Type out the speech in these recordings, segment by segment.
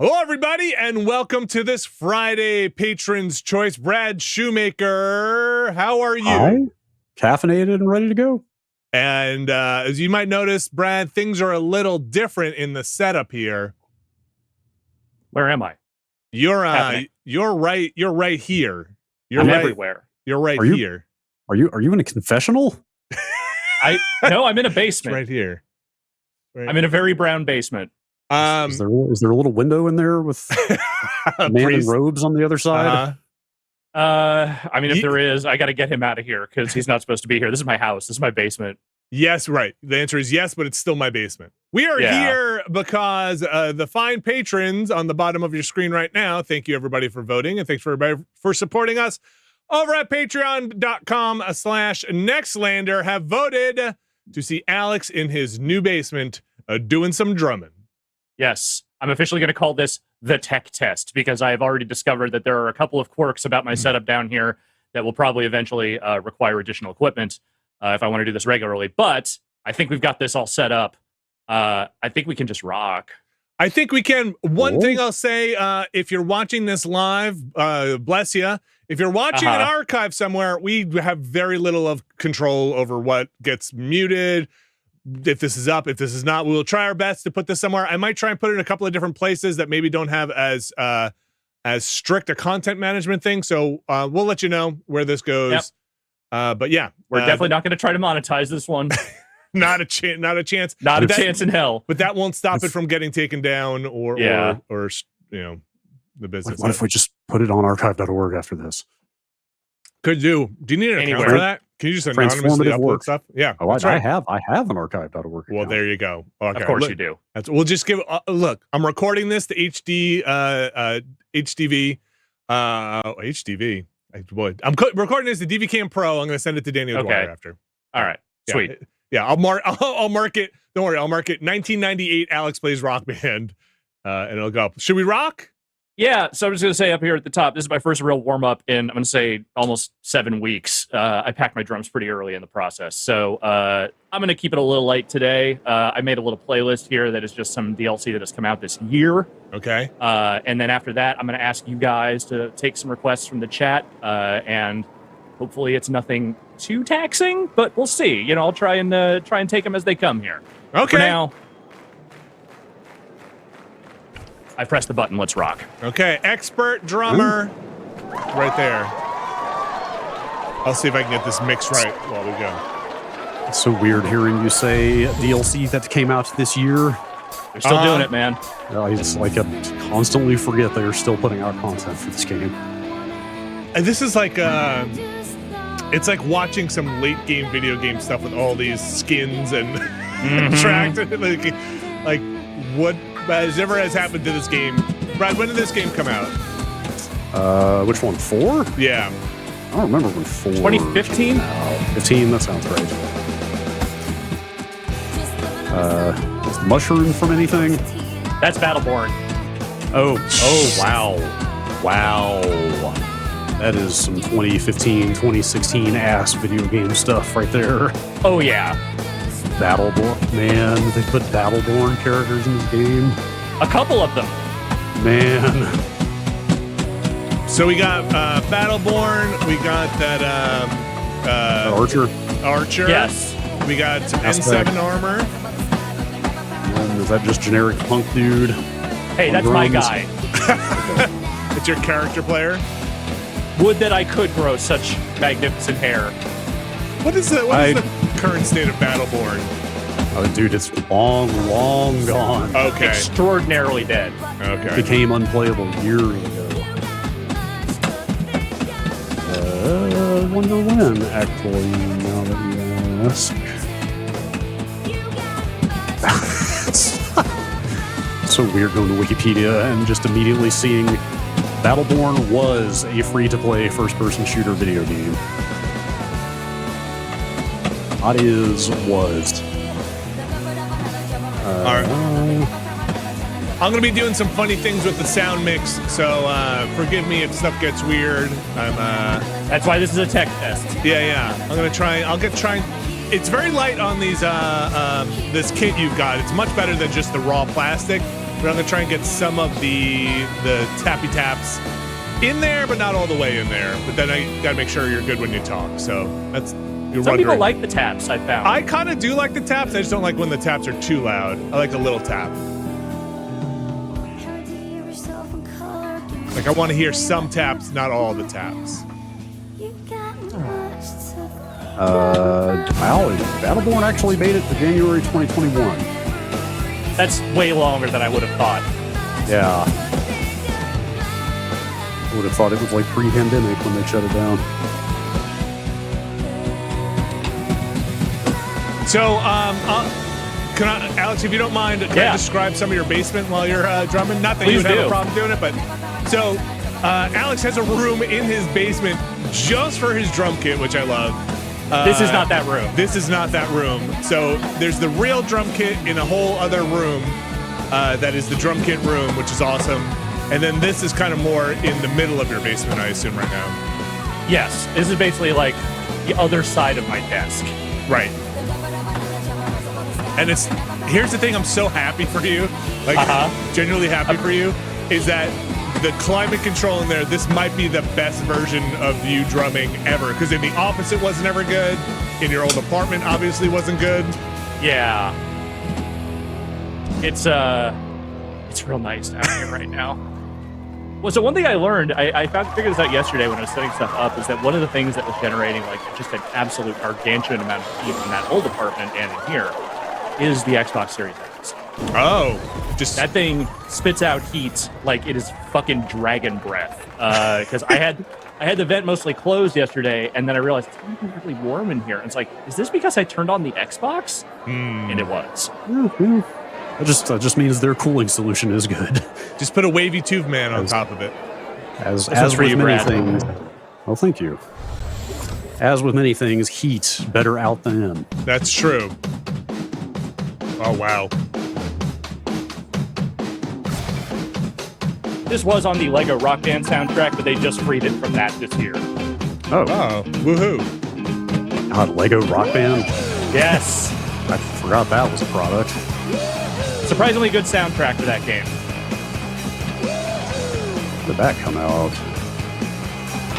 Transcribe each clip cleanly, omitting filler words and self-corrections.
Hello, everybody, and welcome to this Friday Patron's Choice. Brad Shoemaker, how are you? Hi. Caffeinated and ready to go. And as you might notice, Brad, things are a little different in the setup here. Where am I? You're right. You're right here. I'm everywhere. You're right here. Are you in a confessional? No, I'm in a basement. Right here. Right. I'm in a very brown basement. Is there a little window in there with a man in robes on the other side? I mean, if there is, I got to get him out of here because he's not supposed to be here. This is my house. This is my basement. Yes, right. The answer is yes, but it's still my basement. We are here because the fine patrons on the bottom of your screen right now, thank you everybody for voting, and thanks for everybody for supporting us over at patreon.com/Nextlander have voted to see Alex in his new basement doing some drumming. Yes, I'm officially going to call this the tech test because I have already discovered that there are a couple of quirks about my setup down here that will probably eventually require additional equipment if I want to do this regularly. But I think we've got this all set up. I think we can just rock. I think we can. One thing I'll say, if you're watching this live, bless you. If you're watching an archive somewhere, we have very little of control over what gets muted. If this is up, if this is not, we will try our best to put this somewhere. I might try and put it in a couple of different places that maybe don't have as strict a content management thing. So we'll let you know where this goes. Yep. But yeah, we're definitely not going to try to monetize this one. Not a chance. Not a chance. Not a chance in hell. But that won't stop it from getting taken down or you know, the business. What if we just put it on archive.org after this? Could do. Do you need an account for that? Can you just anonymously upload stuff? Yeah. Oh, I have an archive.org account. Well, there you go. Okay. Of course you do. We'll just give. Look, I'm recording this to HDV. HDV. I'm recording this to DV Cam Pro. I'm going to send it to Daniel Dwyer after. All right. Sweet. Yeah. I'll mark it. Don't worry. I'll mark it. 1998. Alex plays Rock Band, and it'll go up. Should we rock? Yeah, so I'm just going to say up here at the top, this is my first real warm-up in, I'm going to say, almost 7 weeks. I packed my drums pretty early in the process, so I'm going to keep it a little light today. I made a little playlist here that is just some DLC that has come out this year. Okay. And then after that, I'm going to ask you guys to take some requests from the chat, and hopefully it's nothing too taxing, but we'll see. You know, I'll try and take them as they come here. Okay. For now, I pressed the button. Let's rock. Okay, expert drummer, right there. I'll see if I can get this mix right while we go. It's so weird hearing you say DLC that came out this year. They're still doing it, man. I just constantly forget they are still putting out content for this game. And this is like it's like watching some late game video game stuff with all these skins and tracks. like what has happened to this game. Brad, when did this game come out? Which one? 4? Yeah. I don't remember when 4. 2015? 15, that sounds right. Is the mushroom from anything? That's Battleborn. Oh, wow. Wow. That is some 2015, 2016 ass video game stuff right there. Oh, yeah. Battleborn. Man, they put Battleborn characters in this game. A couple of them. Man. So we got Battleborn. We got that Archer. Yes. We got some N7 armor. And is that just generic punk dude? Hey, that's my guy. It's your character player. Would that I could grow such magnificent hair. What is the current state of Battleborn? Oh, dude, it's long gone. Okay. Extraordinarily dead. Okay. It became unplayable years ago. I wonder when, actually, now that you ask. It's so weird going to Wikipedia and just immediately seeing Battleborn was a free-to-play first-person shooter video game. Not is, was. All right. I'm going to be doing some funny things with the sound mix, so forgive me if stuff gets weird. That's why this is a tech test. Yeah. I'm going to try. It's very light on these this kit you've got. It's much better than just the raw plastic. but I'm gonna try and get some of the tappy taps in there, but not all the way in there. But then I gotta make sure you're good when you talk. So that's Some people like the taps, I found. I kind of do like the taps. I just don't like when the taps are too loud. I like a little tap. Like I want to hear some taps, not all the taps. Battleborn actually made it to January 2021. That's way longer than I would have thought. Yeah. I would have thought it was like pre-pandemic when they shut it down. So, can I, Alex, if you don't mind, can I describe some of your basement while you're drumming? Not that you would have a problem doing it, but so Alex has a room in his basement just for his drum kit, which I love. This is not that room. This is not that room. So there's the real drum kit in a whole other room that is the drum kit room, which is awesome. And then this is kind of more in the middle of your basement, I assume, right now. Yes, this is basically like the other side of my desk. Right. And here's the thing, I'm so happy for you, like genuinely happy for you, is that the climate control in there, this might be the best version of you drumming ever. Because in the office it wasn't ever good. In your old apartment obviously wasn't good. Yeah. It's real nice out here right now. Well, so one thing I learned, I figured this out yesterday when I was setting stuff up, is that one of the things that was generating like just an absolute gargantuan amount of heat in that old apartment and in here is the Xbox Series X. Oh, that thing spits out heat like it is fucking dragon breath. Because I had the vent mostly closed yesterday, and then I realized it's really warm in here. And it's like, is this because I turned on the Xbox? And it was. That just means their cooling solution is good. Just put a wavy tube man on top of it. As with many things. Well, thank you. As with many things, heat better out than in. That's true. Oh, wow. This was on the Lego Rock Band soundtrack, but they just freed it from that this year. Oh, woohoo. God, Lego Rock Band? Yes. I forgot that was a product. Surprisingly good soundtrack for that game. When did that come out?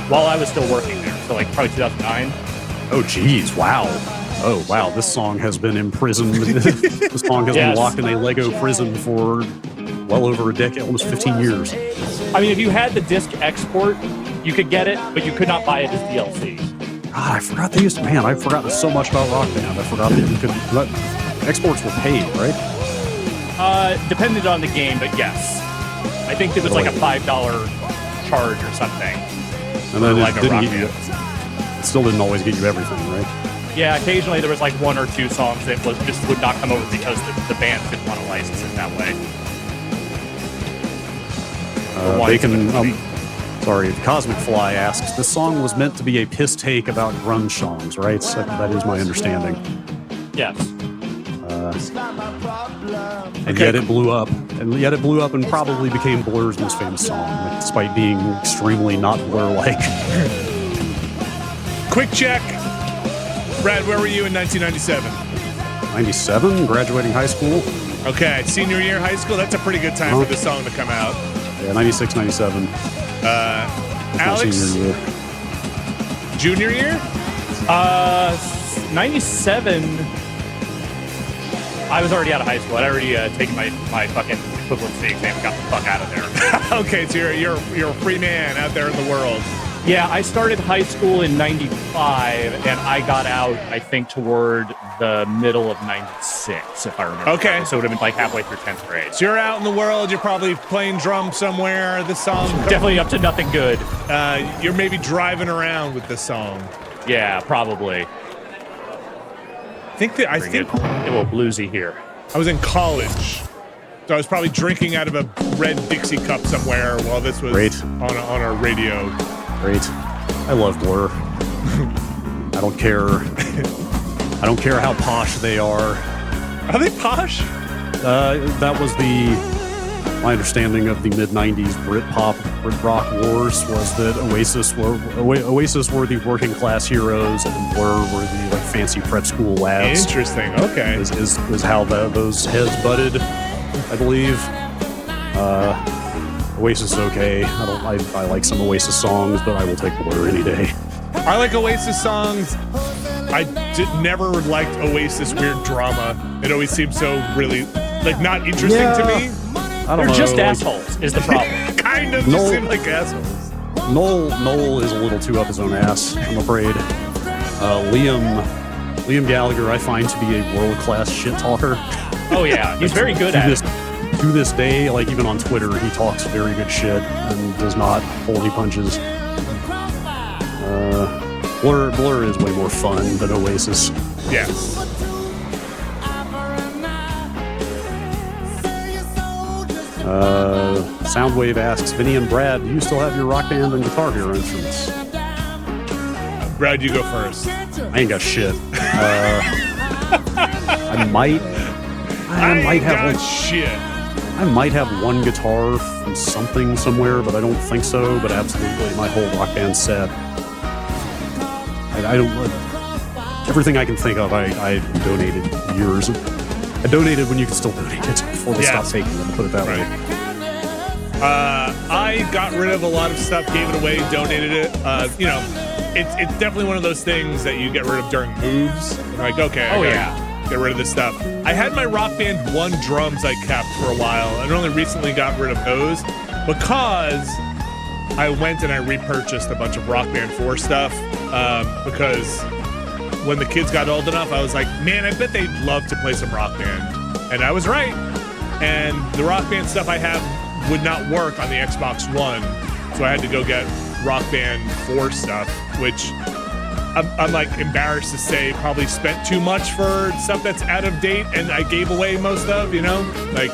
While I was still working there, so like probably 2009. Oh, geez, wow. Oh, wow, this song has been imprisoned. This song has been locked in a Lego prison for well over a decade, almost 15 years. I mean, if you had the disc export, you could get it, but you could not buy it as DLC. God, I forgot they used to, man, I've forgotten so much about Rock Band. I forgot that you could, exports were paid, right? Depended on the game, but yes. I think it was like a $5 charge or something. And then it still didn't always get you everything, right? Yeah, occasionally there was like one or two songs that just would not come over because the band didn't want to license it that way. Sorry, Cosmic Fly asks, this song was meant to be a piss take about grunge songs, right? So that is my understanding. Yes. And yet it blew up. And probably became Blur's most famous song, despite being extremely not Blur-like. Quick check. Brad, where were you in 1997? 97, graduating high school. Okay, senior year high school. That's a pretty good time for this song to come out. Yeah, 96, 97. Alex? Senior year. Junior year? 97. I was already out of high school. I'd already taken my fucking equivalency exam and got the fuck out of there. Okay, so you're a free man out there in the world. Yeah, I started high school in 95, and I got out, I think, toward the middle of 96, if I remember. Okay. Correctly. So it would have been like halfway through 10th grade. So you're out in the world, you're probably playing drums somewhere, this song... Definitely up to nothing good. You're maybe driving around with this song. Yeah, probably. I think a little bluesy here. I was in college, so I was probably drinking out of a red Dixie cup somewhere while this was on our radio. Great. I love Blur. I don't care. I don't care how posh they are. Are they posh? That was my understanding of the mid-90s Britpop, Brit-rock wars, was that Oasis were the working class heroes and Blur were the like fancy prep school lads. Interesting. Okay. Is how those heads butted, I believe. Oasis is okay. I like some Oasis songs, but I will take Blur any day. I like Oasis songs. I never liked Oasis weird drama. It always seemed so really like not interesting to me. I don't They're know. just assholes is the problem. Kind of just seem like assholes. Noel is a little too up his own ass, I'm afraid. Liam Gallagher, I find to be a world-class shit talker. Oh yeah, he's very good at it. To this day, like even on Twitter, he talks very good shit and does not pull any punches. Blur is way more fun than Oasis. Yes. Soundwave asks, Vinny and Brad, do you still have your Rock Band and Guitar Hero instruments? Brad, you go first. I ain't got shit. I might have shit. I might have one guitar from something somewhere, but I don't think so. But absolutely, my whole Rock Band set. I don't. Everything I can think of, I donated years. I donated when you could still donate it before they stopped taking them. Put it that way. I got rid of a lot of stuff, gave it away, donated it. It's definitely one of those things that you get rid of during moves. I'm like, okay, I gotta get rid of this stuff. I had my Rock Band 1 drums I kept for a while, and only recently got rid of those because I went and I repurchased a bunch of Rock Band 4 stuff because when the kids got old enough, I was like, man, I bet they'd love to play some Rock Band. And I was right. And the Rock Band stuff I have would not work on the Xbox One, so I had to go get Rock Band 4 stuff, which I'm like embarrassed to say probably spent too much for stuff that's out of date and I gave away most of, like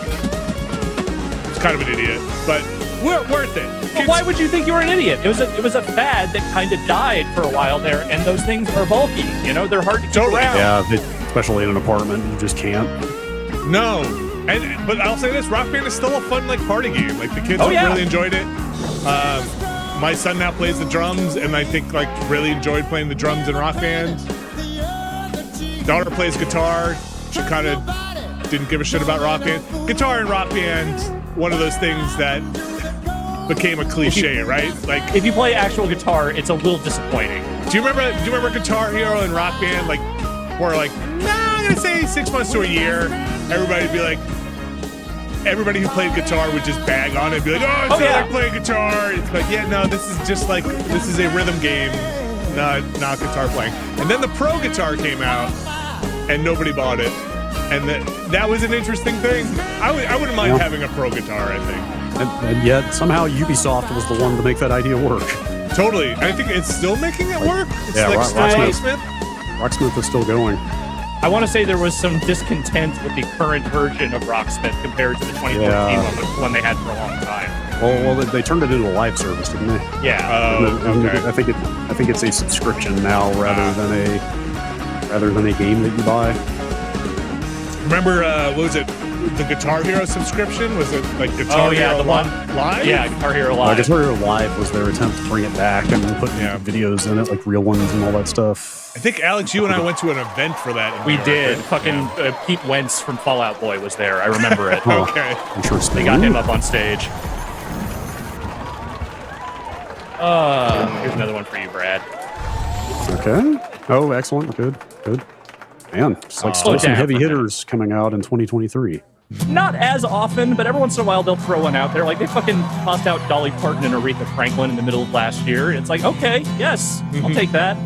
it's kind of an idiot, but worth it. But why would you think you were an idiot? It was a fad that kind of died for a while there, and those things are bulky. They're hard to keep around. Yeah, especially in an apartment, you just can't. No, but I'll say this: Rock Band is still a fun party game. Like the kids really enjoyed it. My son now plays the drums, and I think really enjoyed playing the drums in Rock Band. Daughter plays guitar. She kind of didn't give a shit about Rock Band. Guitar and Rock Band, one of those things that became a cliche, right? Like if you play actual guitar, it's a little disappointing. Do you remember Guitar Hero and Rock Band? I'm gonna say 6 months to a year. Everybody'd be like. Everybody who played guitar would just bag on it and be like, oh, it's like playing guitar. It's like, yeah, no, this is just this is a rhythm game, not guitar playing. And then the Pro Guitar came out, and nobody bought it. And that was an interesting thing. I wouldn't mind having a Pro Guitar, I think. And yet, somehow, Ubisoft was the one to make that idea work. Totally. I think it's still making it work. It's Rocksmith. Rocksmith is still going. I want to say there was some discontent with the current version of Rocksmith compared to the 2014 one they had for a long time. Well, they turned it into a live service, didn't they? Yeah. Okay. I think it's a subscription now rather than a game that you buy. Remember, what was it? The Guitar Hero subscription? Was it Guitar Hero the one Live? Yeah, Guitar Hero Live. Guitar Hero Live was their attempt to bring it back and put videos in it, like real ones and all that stuff. I think, Alex, you and I went to an event for that. We did. Fucking Pete Wentz from Fallout Boy was there. I remember it. Okay. They got him up on stage. Here's another one for you, Brad. Okay. Oh, excellent. Good. Man, it's still some heavy hitters coming out in 2023. Not as often, but every once in a while they'll throw one out there. Like they fucking tossed out Dolly Parton and Aretha Franklin in the middle of last year. And it's like, okay, yes, I'll take that.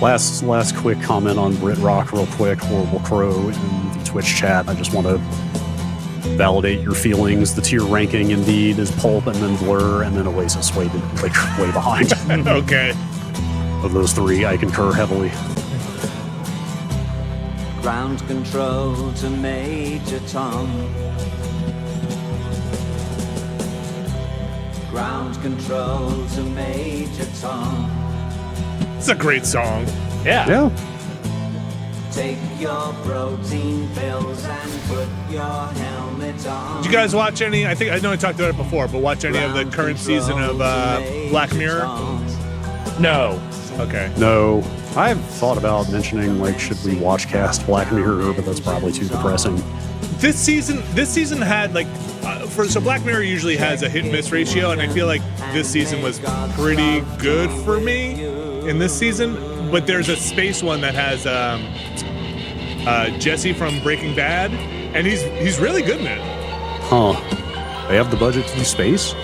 Last quick comment on Brit Rock real quick. Horrible Crow in the Twitch chat. I just want to validate your feelings. The tier ranking indeed is Pulp and then Blur and then Oasis way behind. Okay. Of those three, I concur heavily. Ground control to Major Tom. Ground control to Major Tom. It's a great song. Yeah. Take your protein pills and put your helmet on. Did you guys watch any? I know I talked about it before, but watch any of the current season of Black Mirror? No. Okay. No. I've thought about mentioning, should we watch cast Black Mirror, but that's probably too depressing. This season had like so Black Mirror usually has a hit and miss ratio, and I feel like this season was pretty good for me in this season. But there's a space one that has Jesse from Breaking Bad, and he's really good in it. Huh? They have the budget to do space?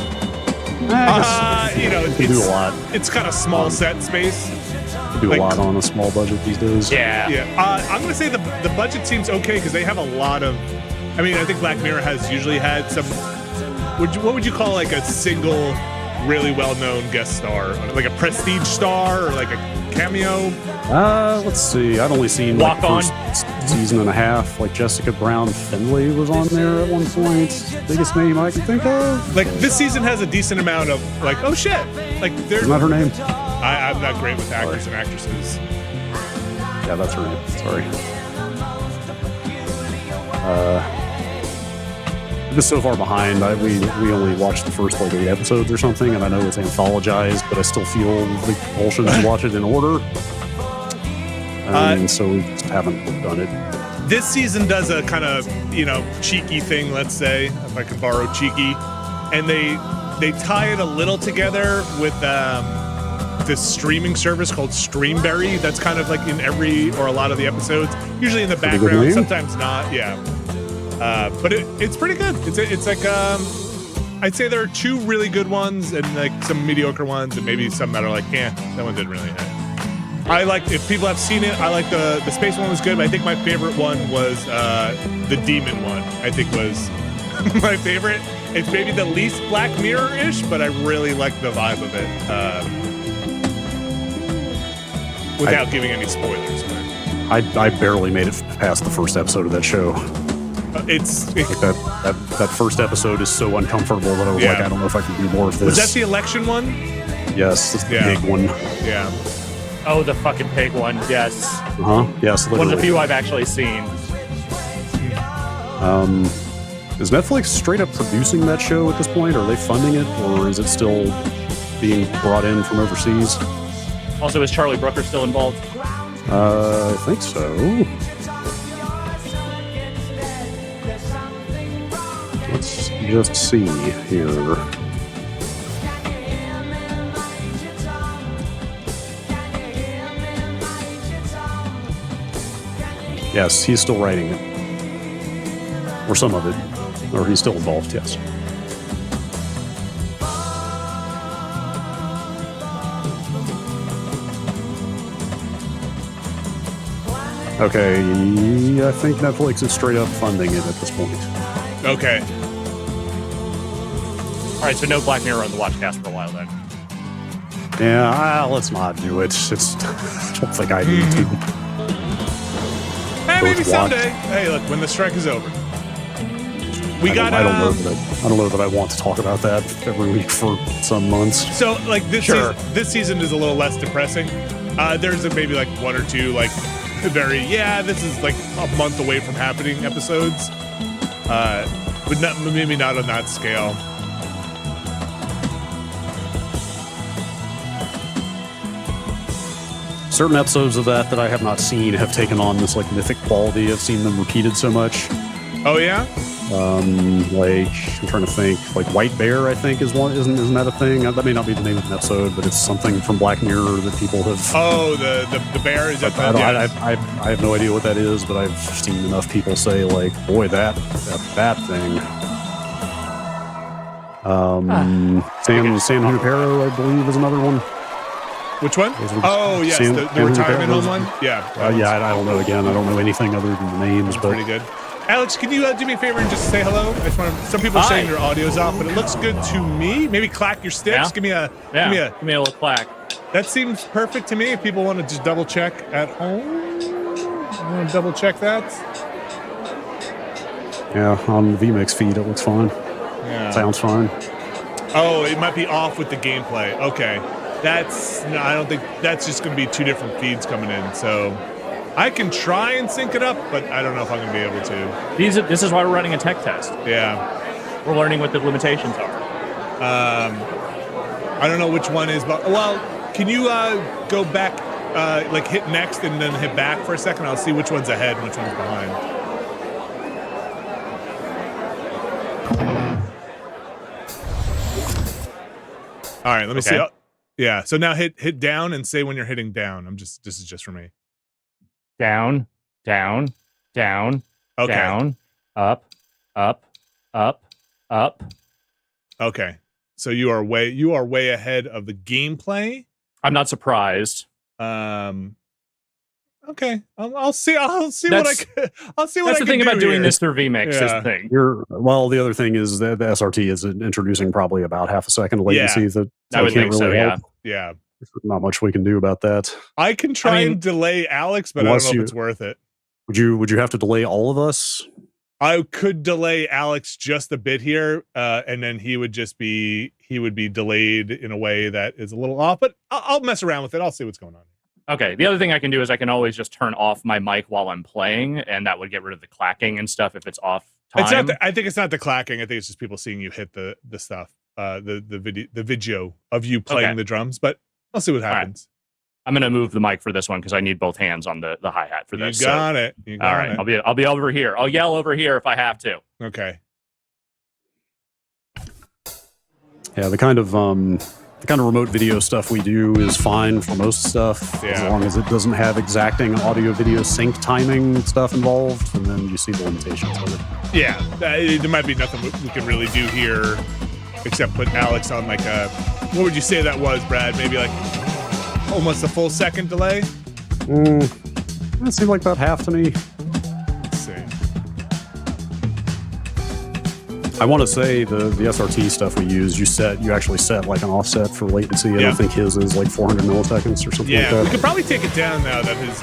You know, they do a lot. It's kind of small set space. They do a lot on a small budget these days. Yeah. I'm gonna say the budget seems okay because they have a lot of. I mean, I think Black Mirror has usually had some. What would you call like a single, really well-known guest star, like a prestige star or like a cameo? Let's see. I'd only seen Walk like On. first season and a half. Like Jessica Brown Findlay was on there at one point. Biggest name I can think of. Like this season has a decent amount of like, oh shit, like there's. Isn't that her name? I'm not great with actors and actresses. Yeah, that's her name. Sorry. Just so far behind. We only watched the first like 8 episodes or something, and I know it's anthologized, but I still feel the compulsion to watch it in order. And so we just haven't done it. This season does a kind of, cheeky thing, let's say, if I could borrow cheeky, and they tie it a little together with this streaming service called Streamberry that's kind of like in every or a lot of the episodes, usually in the background, sometimes not. Yeah. But it's pretty good. It's like I'd say there are 2 really good ones and like some mediocre ones and maybe some that are like, that one didn't really hit. I like, if people have seen it, I like the space one was good, but I think my favorite one was the demon one. I think was my favorite. It's maybe the least Black Mirror-ish, but I really like the vibe of it. Without giving any spoilers. I barely made it past the first episode of that show. That first episode is so uncomfortable that I was like, I don't know if I can do more of this. Was that the election one? Yes, it's the pig one. Yeah. Oh, the fucking pig one. Yes. Yes, literally. One of the few I've actually seen. Is Netflix straight up producing that show at this point? Are they funding it, or is it still being brought in from overseas? Also, is Charlie Brooker still involved? I think so. Let's just see here. Yes, he's still writing it. Or some of it. Or he's still involved, yes. Okay, I think Netflix is straight up funding it at this point. Okay. All right, so no Black Mirror on the Watchcast for a while then. Yeah, let's not do it. I don't think I need to. Hey, maybe someday. Hey, look, when the strike is over. I don't know that I want to talk about that every week for some months. So, like, this season is a little less depressing. There's maybe like 1 or 2, like, this is like a month away from happening episodes. But maybe not on that scale. Certain episodes of that I have not seen have taken on this like mythic quality. I've seen them repeated so much. Oh yeah? Like I'm trying to think. Like White Bear, I think is one. Isn't that a thing? That may not be the name of an episode, but it's something from Black Mirror that people have. Oh, the bear is that? I have no idea what that is, but I've seen enough people say like, boy, that thing. San Junipero, I believe, is another one. Which one? Oh, yes, the retirement home one? Yeah. I don't know. Again, I don't know anything other than the names. But pretty good. Alex, can you do me a favor and just say hello? I just want to, some people are saying your audio's off, but it looks good to me. Maybe clack your sticks. Yeah? Give me a little clack. That seems perfect to me. If people want to just double check at home, I want to double check that. Yeah, on the VMix feed, it looks fine. Yeah. Sounds fine. Oh, it might be off with the gameplay. Okay. I don't think that's just going to be 2 different feeds coming in. So I can try and sync it up, but I don't know if I'm going to be able to. This is why we're running a tech test. Yeah. We're learning what the limitations are. I don't know which one is, but can you go back, like hit next and then hit back for a second? I'll see which one's ahead and which one's behind. All right, let me Okay. see. Yeah, so now hit down and say when you're hitting down. This is just for me. Down, down, down, Okay. down, up, up, up, up. Okay. So you are way ahead of the gameplay. I'm not surprised. Okay. I'll see That's what I can That's the thing about doing this through vMix is Yeah. the thing. The other thing is that the SRT is introducing probably about half a second of latency. Yeah. That I would can't think so, really yeah. help. Yeah. There's not much we can do about that. I can try and delay Alex, but I don't know if it's worth it. Would you have to delay all of us? I could delay Alex just a bit here, and then he would be delayed in a way that is a little off, but I'll mess around with it. I'll see what's going on. Okay. The other thing I can do is I can always just turn off my mic while I'm playing, and that would get rid of the clacking and stuff if it's off time. I think it's not the clacking. I think it's just people seeing you hit the stuff, the video of you playing the drums. But I'll see what happens. I'm gonna move the mic for this one because I need both hands on the hi-hat for this. You got it. All right. I'll be over here. I'll yell over here if I have to. Okay. Yeah, the kind of remote video stuff we do is fine for most stuff, as long as it doesn't have exacting audio video sync timing stuff involved, and then you see the limitations of it. Yeah, there might be nothing we can really do here except put Alex on like a, what would you say that was, Brad? Maybe like almost a full second delay? That seemed like about half to me. Let's see. I want to say the SRT stuff we use, you actually set like an offset for latency. I don't think his is like 400 milliseconds or something like that. Yeah, we could probably take it down now that his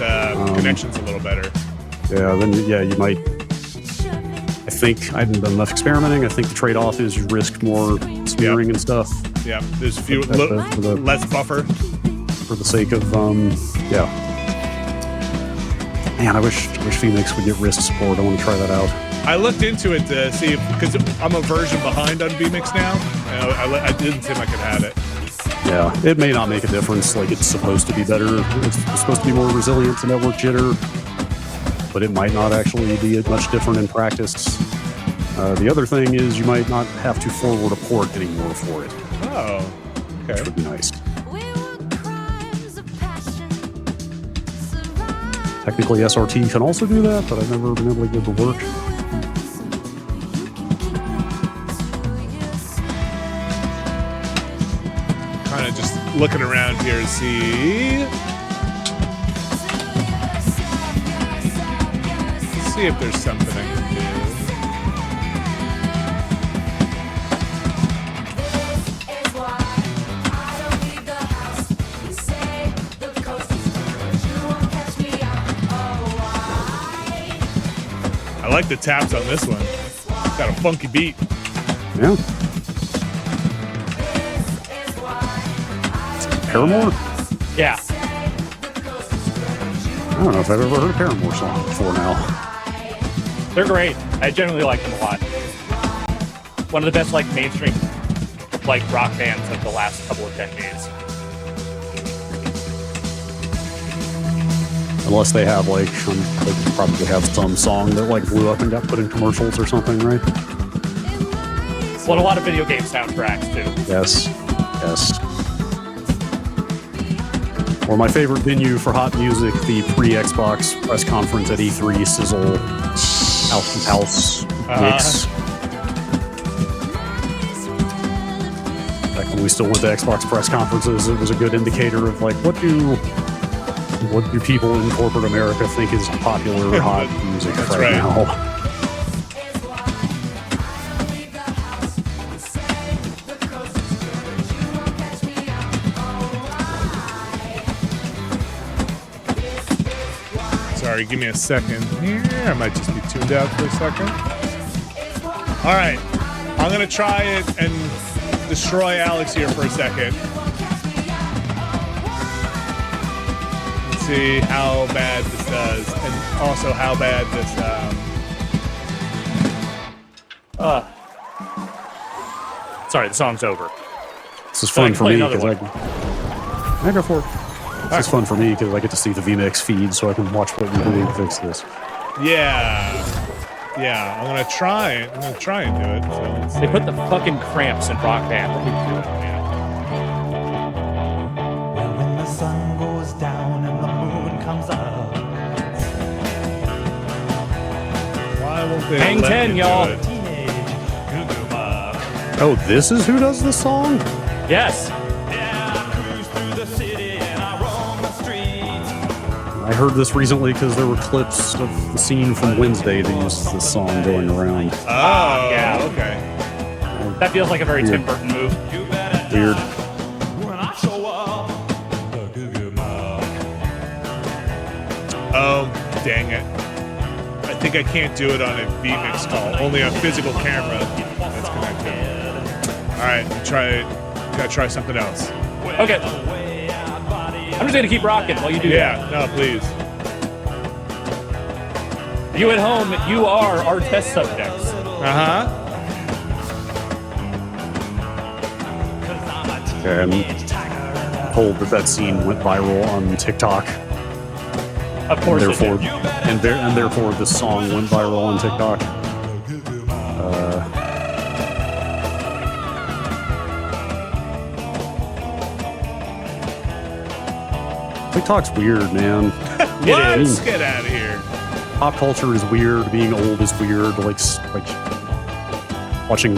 connection's a little better. Yeah, then you might. I think I haven't done enough experimenting. I think the trade-off is you risk more smearing and stuff. Yeah, there's less buffer. For the sake of, Man, I wish vMix would get wrist support. I want to try that out. I looked into it to see if, because I'm a version behind on vMix now. I didn't seem like it had it. Yeah, it may not make a difference. Like, it's supposed to be better. It's supposed to be more resilient to network jitter, but it might not actually be much different in practice. The other thing is you might not have to forward a port anymore for it. Oh, okay. Which would be nice. Technically, SRT can also do that, but I've never been able to get it to work. Kind of just looking around here to see if there's something I can do. I like the taps on this one. It's got a funky beat. Yeah. Paramore? Yeah. I don't know if I've ever heard a Paramore song before now. They're great. I generally like them a lot. One of the best like mainstream like rock bands of the last couple of decades. Unless they have like, they probably have some song that like blew up and got put in commercials or something, right? Well, a lot of video game soundtracks too. Yes. Or my favorite venue for hot music, the pre-Xbox press conference at E3, Sizzle, House mix. Back when we still went to Xbox press conferences, it was a good indicator of like, what do people in corporate America think is popular hot music right now? Sorry, give me a second here. I might just be tuned out for a second. All right, I'm gonna try it and destroy Alex here for a second. Let's see how bad this does, and also how bad this. Sorry, the song's over. This is fun for me because I go for it. This is fun for me because I get to see the vMix feed, so I can watch what you're doing to fix this. Yeah. Yeah, I'm gonna try it. I'm gonna try and do it. So let's They see. put the fucking Cramps in Rock Band. What are you doing, man? Well, when the sun goes down and the moon comes up, Why won't they Hang let 10, me do y'all. it? teenage goo-goo bug. Oh, this is who does this song? Yes. Yeah, I cruise through the city and I roam the streets. I heard this recently because there were clips of the scene from Wednesday that used this song going around. Oh, yeah. Okay. That feels like a very Tim Burton move. You better Weird. duck when I show up. The goo-goo bug. Oh, dang it. I think I can't do it on a vMix call. Only a physical camera that's connected. All right, gotta try something else. Okay. I'm just gonna keep rocking while you do Yeah, no, please. that. You at home, you are our test subjects. Uh-huh. Okay, I'm told that scene went viral on TikTok, Of course it therefore, did. and therefore this song went viral on TikTok. TikTok's weird, man. What? is. Let's get out of here. Pop culture is weird. Being old is weird. Like watching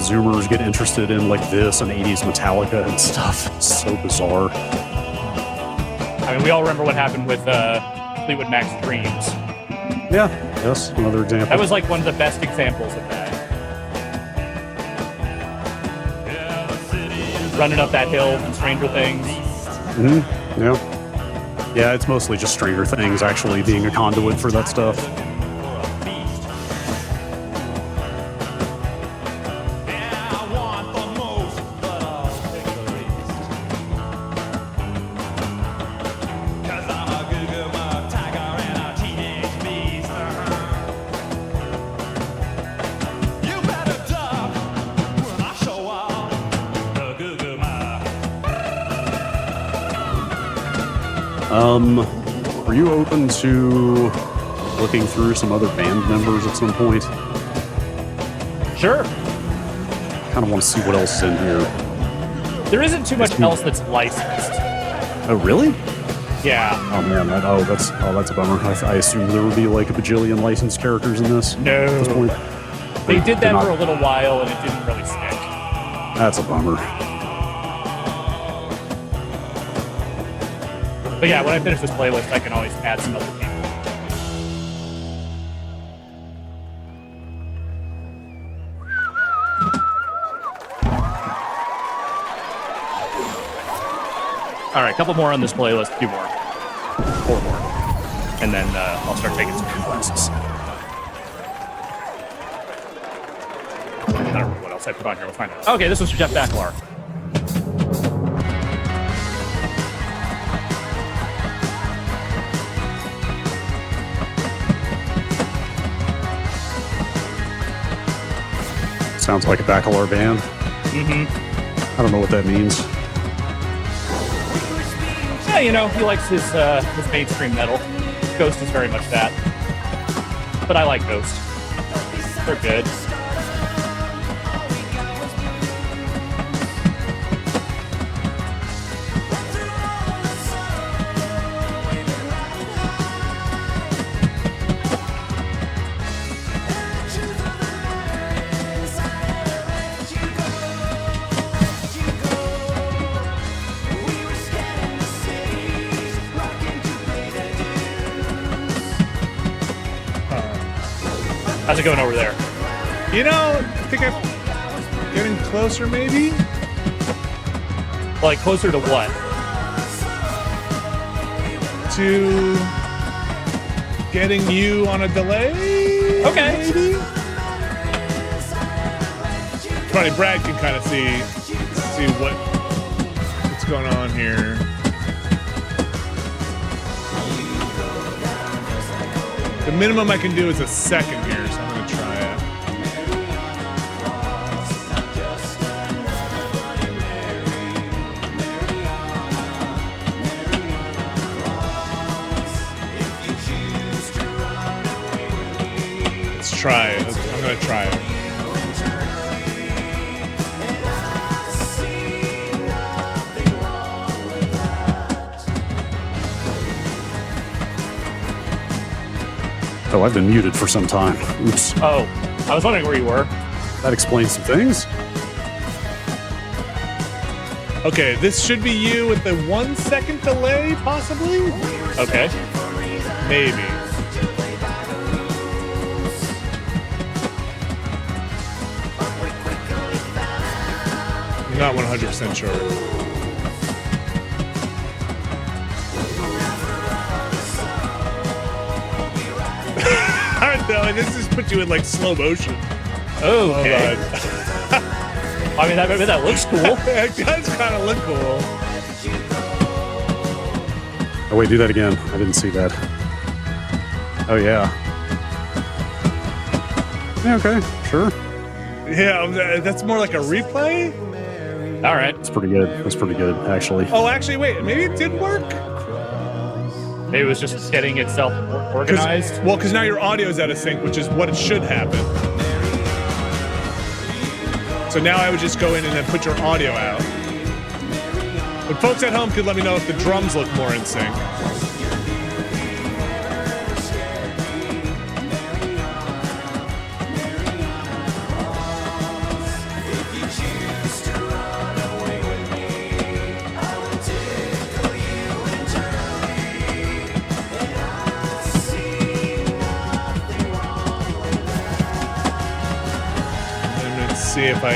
Zoomers get interested in like this and 80s Metallica and stuff. It's so bizarre. I mean, we all remember what happened with Fleetwood Mac's Dreams. Yeah. Yes. Another example. That was like one of the best examples of that. Running up that hill from Stranger Things. Yeah. Yeah. It's mostly just Stranger Things actually being a conduit for that stuff. Are you open to looking through some other band members at some point? Sure. Kind of want to see what else is in here. There isn't too much else that's licensed. Oh, really? Yeah. Oh man, that's a bummer. I assumed there would be like a bajillion licensed characters in this. No. At this point. They did that They're for a not- little while and it didn't really stick. That's a bummer. But yeah, when I finish this playlist, I can always add some other people. All right, a couple more on this playlist, a few more. 4 more. And then I'll start taking some classes. I don't remember what else I put on here. We'll find out. Okay, this was for Jeff Baclar. Sounds like a Bacalar band. I don't know what that means. Yeah, you know, he likes his mainstream metal. Ghost is very much that. But I like Ghost. They're good. How's it going over there? You know, I think I'm getting closer, maybe? Like, closer to what? To getting you on a delay? Okay. Maybe? Funny, Brad can kind of see what's going on here. The minimum I can do is a second here, so I'm gonna try it. Let's try it. I'm gonna try it. Oh, I've been muted for some time. Oops. Oh, I was wondering where you were. That explains some things. Okay, this should be you with the 1 second delay, possibly? Okay. Maybe. I'm not 100% sure. I don't know, this just put you in like slow motion. Oh, okay. I mean, that looks cool. It does kind of look cool. Oh, wait, do that again. I didn't see that. Oh, yeah. Yeah, okay, sure. Yeah, that's more like a replay? All right. That's pretty good. That's pretty good, actually. Oh, actually, wait, maybe it did work? Maybe it was just getting itself organized. Well, because now your audio's out of sync, which is what it should happen. So now I would just go in and then put your audio out. But folks at home could let me know if the drums look more in sync. See if I.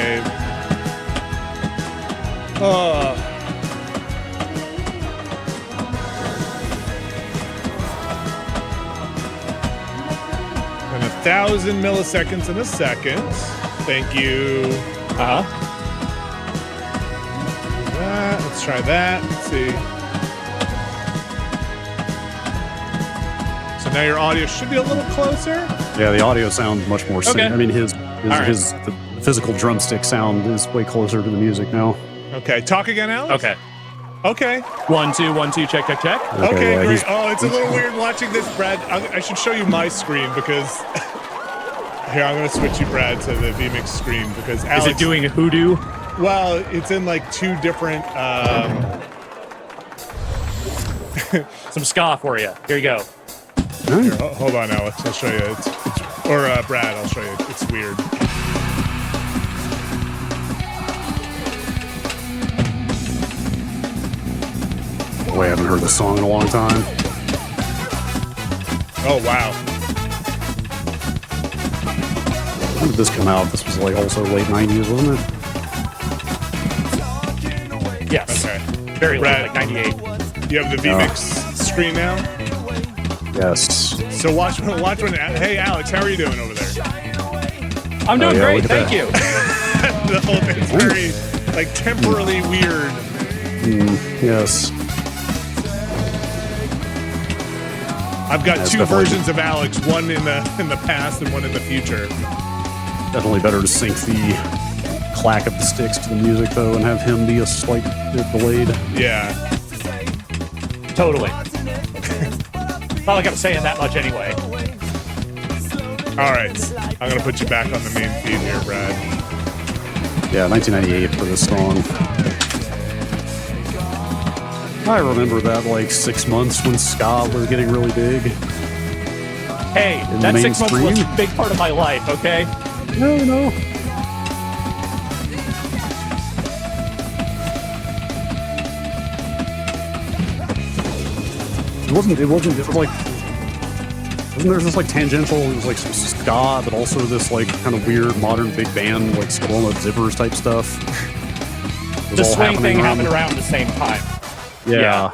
And 1,000 milliseconds in a second. Thank you. Let's try that. Let's see. So now your audio should be a little closer. Yeah, the audio sounds much more sync. Okay. I mean, his right. the physical drumstick sound is way closer to the music now. Okay, talk again, Alex. Okay. Okay. 1 2 1 2 check check check. Okay, yeah, great. Oh, it's a little weird watching this, Brad. I should show you my screen because here I'm going to switch you, Brad, to the vMix screen because Alex. Is it doing a hoodoo? Well, it's in like two different. Some ska for you. Here you go. Here, hold on, Alex. I'll show you. Or Brad, I'll show you. It's weird. Boy, I haven't heard this song in a long time. Oh wow. When did this come out? This was like also late 90s, wasn't it? Yes. Okay. Very late, Brad, like 98. You have the vMix screen now. Yes. So watch when. Hey, Alex, how are you doing over there? I'm doing yeah, great. look at Thank you. The whole thing's very like temporally weird. Yes. I've got That's two definitely- versions of Alex, one in the past and one in the future. Definitely better to sync the clack of the sticks to the music, though, and have him be a slight bit delayed. Yeah. Totally. Not like I'm saying that much anyway. All right. I'm going to put you back on the main feed here, Brad. Yeah, 1998 for this song. I remember that like 6 months when ska was getting really big. Hey, In that the 6 months was a mainstream? big part of my life, okay? No. It was like, wasn't there just like tangential, it was like some ska, but also this like kind of weird modern big band, like Squirrel Zippers type stuff. It was The all swing thing around- happened around the same time. Yeah.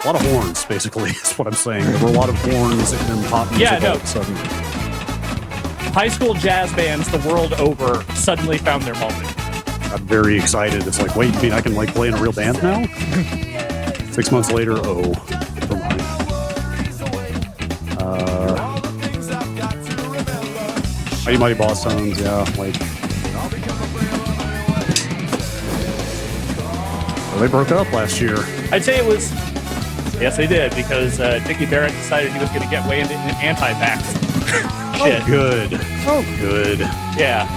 A lot of horns, basically, is what I'm saying. There were a lot of horns and pop music Yeah, no. all of a sudden. High school jazz bands the world over suddenly found their moment. Got very excited. It's like, wait, you mean I can like play in a real band now? 6 months later, oh, never mind. Mighty Mighty Boss Tones, yeah, like. Well, they broke up last year. I'd say it was. Yes, they did, because Dickie Barrett decided he was going to get way into anti-vax. shit. Oh, good. Oh, good. Yeah.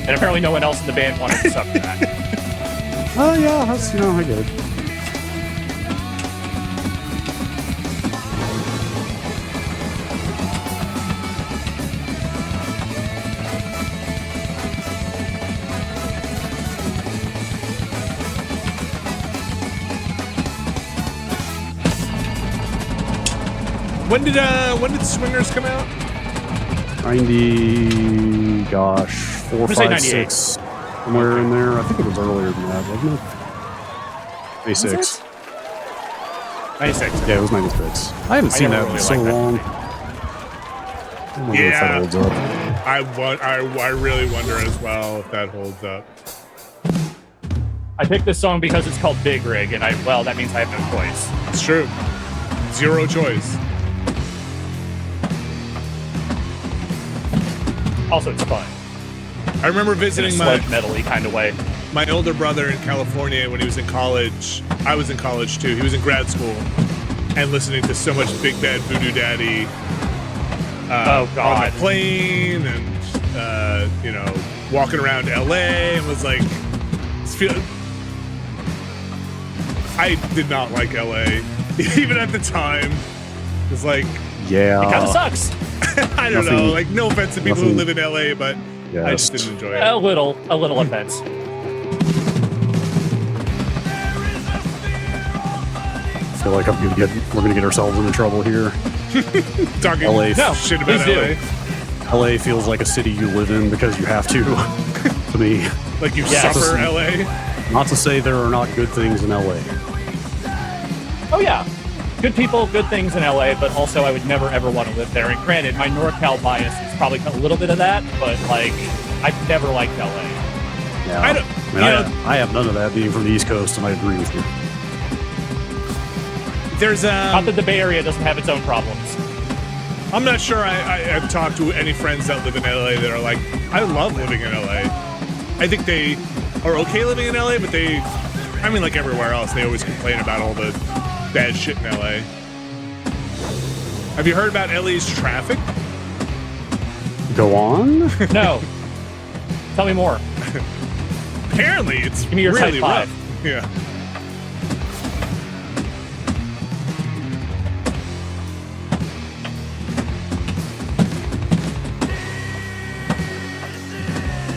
And apparently no one else in the band wanted to suffer that. Oh, yeah, that's, I get it. When did Swingers come out? 90, gosh, 4, I'm gonna say 5, 98. 6, somewhere in there. I think it was earlier than that, wasn't it? 96. 96. Yeah, it was 96. I haven't seen that never in really so liked that long. movie. I wonder if that holds up. I really wonder as well if that holds up. I picked this song because it's called Big Rig, and that means I have no choice. It's true. Zero choice. Also, it's fun. I remember In a visiting sludge metal-y kind of way. my older brother in California when he was in college. I was in college too. He was in grad school, and listening to so much Big Bad Voodoo Daddy Oh, God. on the plane, and walking around LA, and was like, I did not like LA, even at the time. It's like, Yeah. It kind of sucks. I don't know. Nothing- Like, no offense to people who live in LA, but I Yes. just didn't enjoy it. A little offense. I feel like we're gonna get ourselves into trouble here. Talking LA. No, shit about please LA. do. LA feels like a city you live in because you have to. To me, Like you Yes. suffer LA. not to say there are not good things in LA. Oh, yeah. Good people, good things in LA, but also I would never, ever want to live there. And granted, my NorCal bias is probably a little bit of that, but, I've never liked LA. Yeah. I don't- I have none of that being from the East Coast, and I agree with you. There's Not that the Bay Area doesn't have its own problems. I'm not sure I've talked to any friends that live in LA that are like, I love living in LA. I think they are okay living in LA, but like everywhere else, they always complain about all the bad shit in LA. Have you heard about LA's traffic? Go on. No. Tell me more. Apparently, it's me your really type rough. Yeah.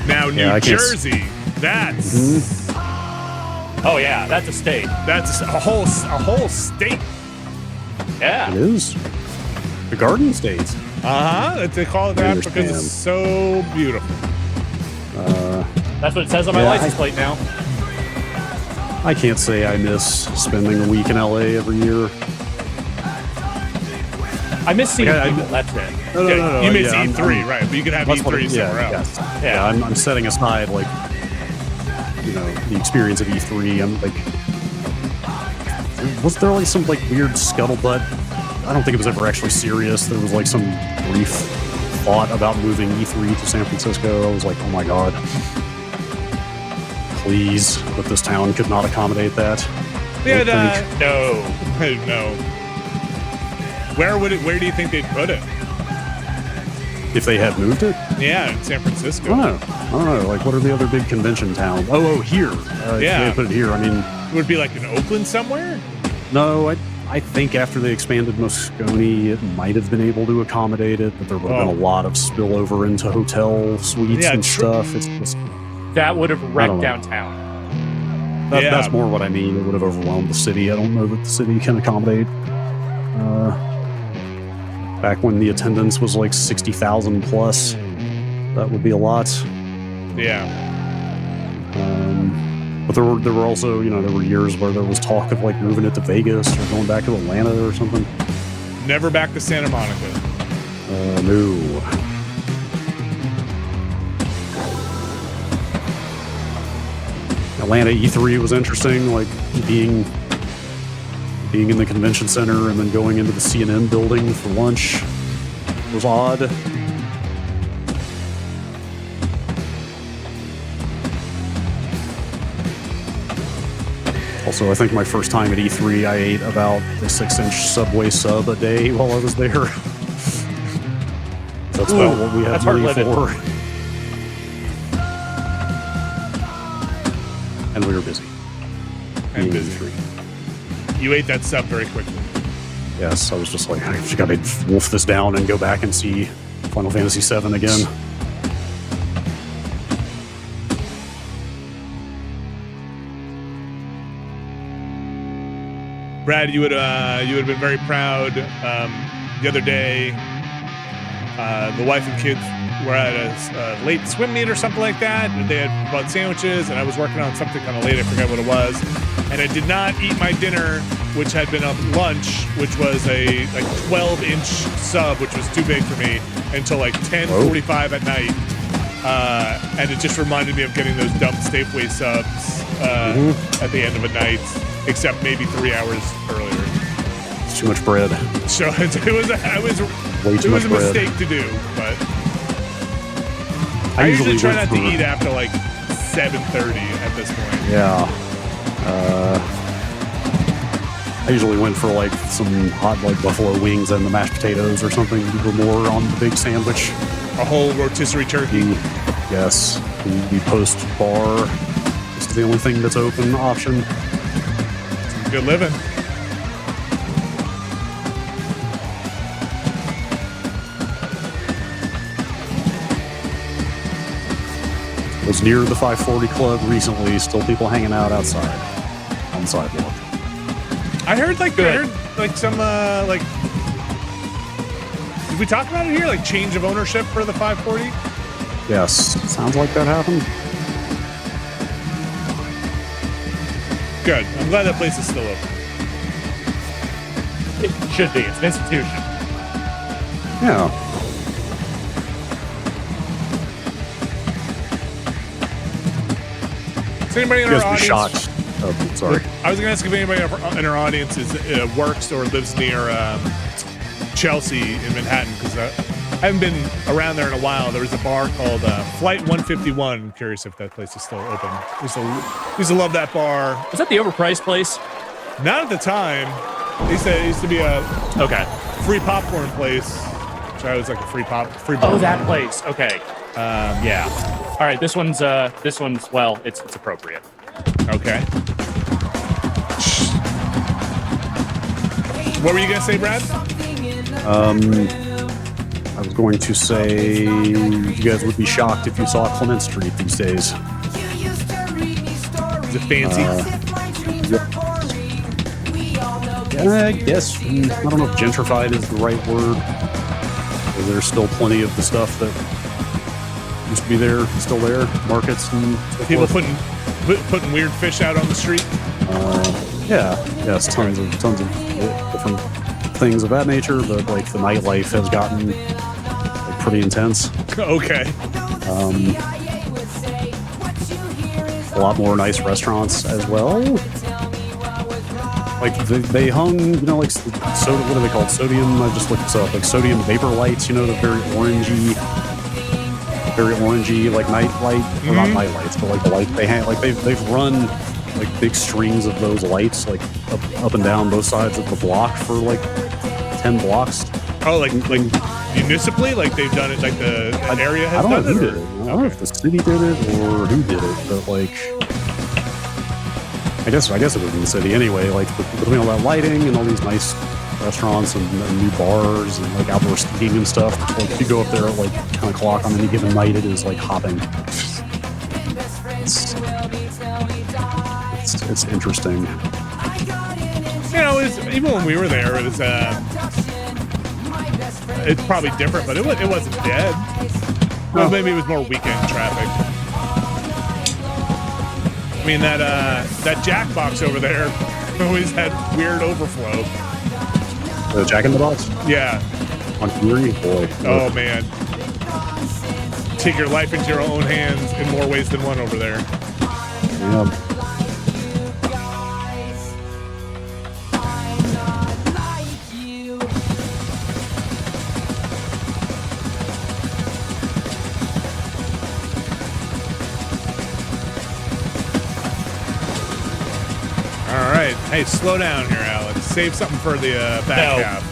Now, New Yeah, I can't Jersey, that's Oh, yeah, that's a state. that's a whole state. Yeah. It is. The Garden State. They call it that because understand. it's so beautiful. That's what it says on my Yeah, license plate now. I can't say I miss spending a week in LA every year. I miss seeing Like, people, that's it. No, You miss yeah, E3, right? But you can have That's what E3 somewhere else. yes. Yeah. Yeah, I'm setting aside the experience of E3. I'm like, was there some weird scuttlebutt? I don't think it was ever actually serious. There was some brief thought about moving E3 to San Francisco. I was like, oh my god, please, but this town could not accommodate that. Yeah, I don't think. No. no. Where do you think they'd put it? If they had moved it, Yeah, in San I Francisco. don't know. What are the other big convention towns? Oh, here. If Yeah. they had put it here. I mean, Would it be like in Oakland somewhere? no, I think after they expanded Moscone, it might have been able to accommodate it, but there would have been a lot of spillover into hotel suites Yeah, and stuff. It's just, That would have I wrecked don't know. downtown. Yeah. that's more what I mean. It would have overwhelmed the city. I don't know that the city can accommodate. Back when the attendance was 60,000 plus, that would be a lot. Yeah. But there were also, there were years where there was talk of moving it to Vegas or going back to Atlanta or something. Never back to Santa Monica. No. Atlanta E3 was interesting, being in the convention center and then going into the CNN building for lunch was odd. Also, I think my first time at E3, I ate about a 6-inch Subway sub a day while I was there. That's about what we had That's money hard-living. for. And we were busy. And Being busy. free. You ate that sub very quickly. Yes, I was just like, I just gotta wolf this down and go back and see Final Fantasy VII again. Brad, you would have been very proud. The other day, the wife and kids were at a late swim meet or something like that. And they had bought sandwiches, and I was working on something kind of late. I forgot what it was, and I did not eat my dinner, which had been a lunch, which was a 12-inch sub, which was too big for me, until like 10:45 at night. And it just reminded me of getting those dumb Safeway subs at the end of a night, except maybe 3 hours earlier. It's too much bread. So it was a bread. mistake to do, but I usually try not to eat after like 7:30 at this point. Yeah. I usually went for like some hot like buffalo wings and the mashed potatoes or something or more on the big sandwich. A whole rotisserie turkey. Yes. The post bar. This is the only thing that's open option. Good living. Was near the 540 Club recently. Still people hanging out outside on the sidewalk. I heard some like. Did we talk about it here? Like change of ownership for the 540? Yes. Sounds like that happened. Good. I'm glad that place is still open. It should be. It's an institution. Yeah. Is anybody in You our guys be audience? shocked. Oh, sorry. I was going to ask if anybody in our audience works or lives near Chelsea in Manhattan, because I haven't been around there in a while. There was a bar called Flight 151. I'm curious if that place is still open. Used to love that bar. Was that the overpriced place? Not at the time. It used to be a free popcorn place. So I was like a free popcorn. Oh, that place. Okay. Yeah. All right. This one's well, it's appropriate. Okay. What were you gonna say, Brad? I was going to say you guys would be shocked if you saw Clement Street these days. Is it fancy? I guess I don't know if gentrified is the right word. There's still plenty of the stuff that used to be there, still there. Markets and so People forth. putting weird fish out on the street. Yes, tons of different things of that nature. But like the nightlife has gotten like, pretty intense. Okay. A lot more nice restaurants as well. Like they hung, you know, like soda. What are they called? Sodium. I just looked this up. Like sodium vapor lights. You know, the very orangey, like night light, or not night lights, but like the light they hang. Like they've run like big strings of those lights, like up and down both sides of the block for like 10 blocks. Oh, like municipally, like they've done it, like the area has I don't know done who it. did it. I don't know if the city did it or who did it, but like. I guess it was in the city anyway. Like between all that lighting and all these nice restaurants and new bars and like outdoor seating and stuff. Like if you go up there at like 10 o'clock on any given night, it is like hopping. It's interesting. You know, even when we were there, it's probably different, but it wasn't dead. Well, maybe it was more weekend traffic. I mean, that Jack box over there always had weird overflow. The Jack in the Box? Yeah. On Fury? Boy. Oh, man. Take your life into your own hands in more ways than one over there. Yeah. All right. Hey, slow down here, Alex. Save something for the back half.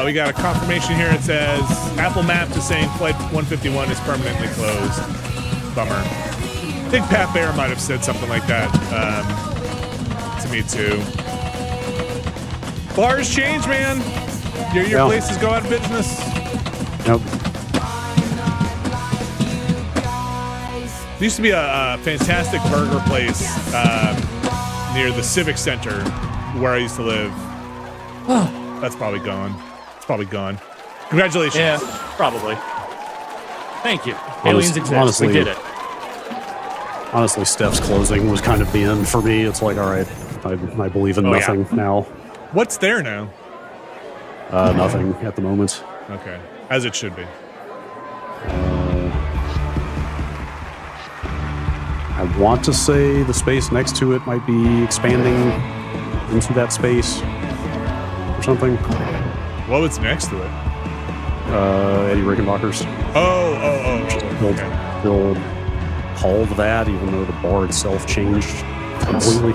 We got a confirmation here. It says Apple Maps is saying Flight 151 is permanently closed. Bummer. I think Pat Bear might have said something like that to me too. Bars change, man. Your places go out of business. Yep. There used to be a fantastic burger place near the Civic Center where I used to live. That's probably gone. It's probably gone. Congratulations. Yeah, probably. Thank you. Aliens exist. Honestly, we did it. Honestly, Steph's closing was kind of the end for me. It's like, all right, I believe in nothing now. What's there now? Nothing at the moment. Okay. As it should be. I want to say the space next to it might be expanding into that space or something. What was next to it? Eddie Rickenbacher's. Still called that, even though the bar itself changed completely.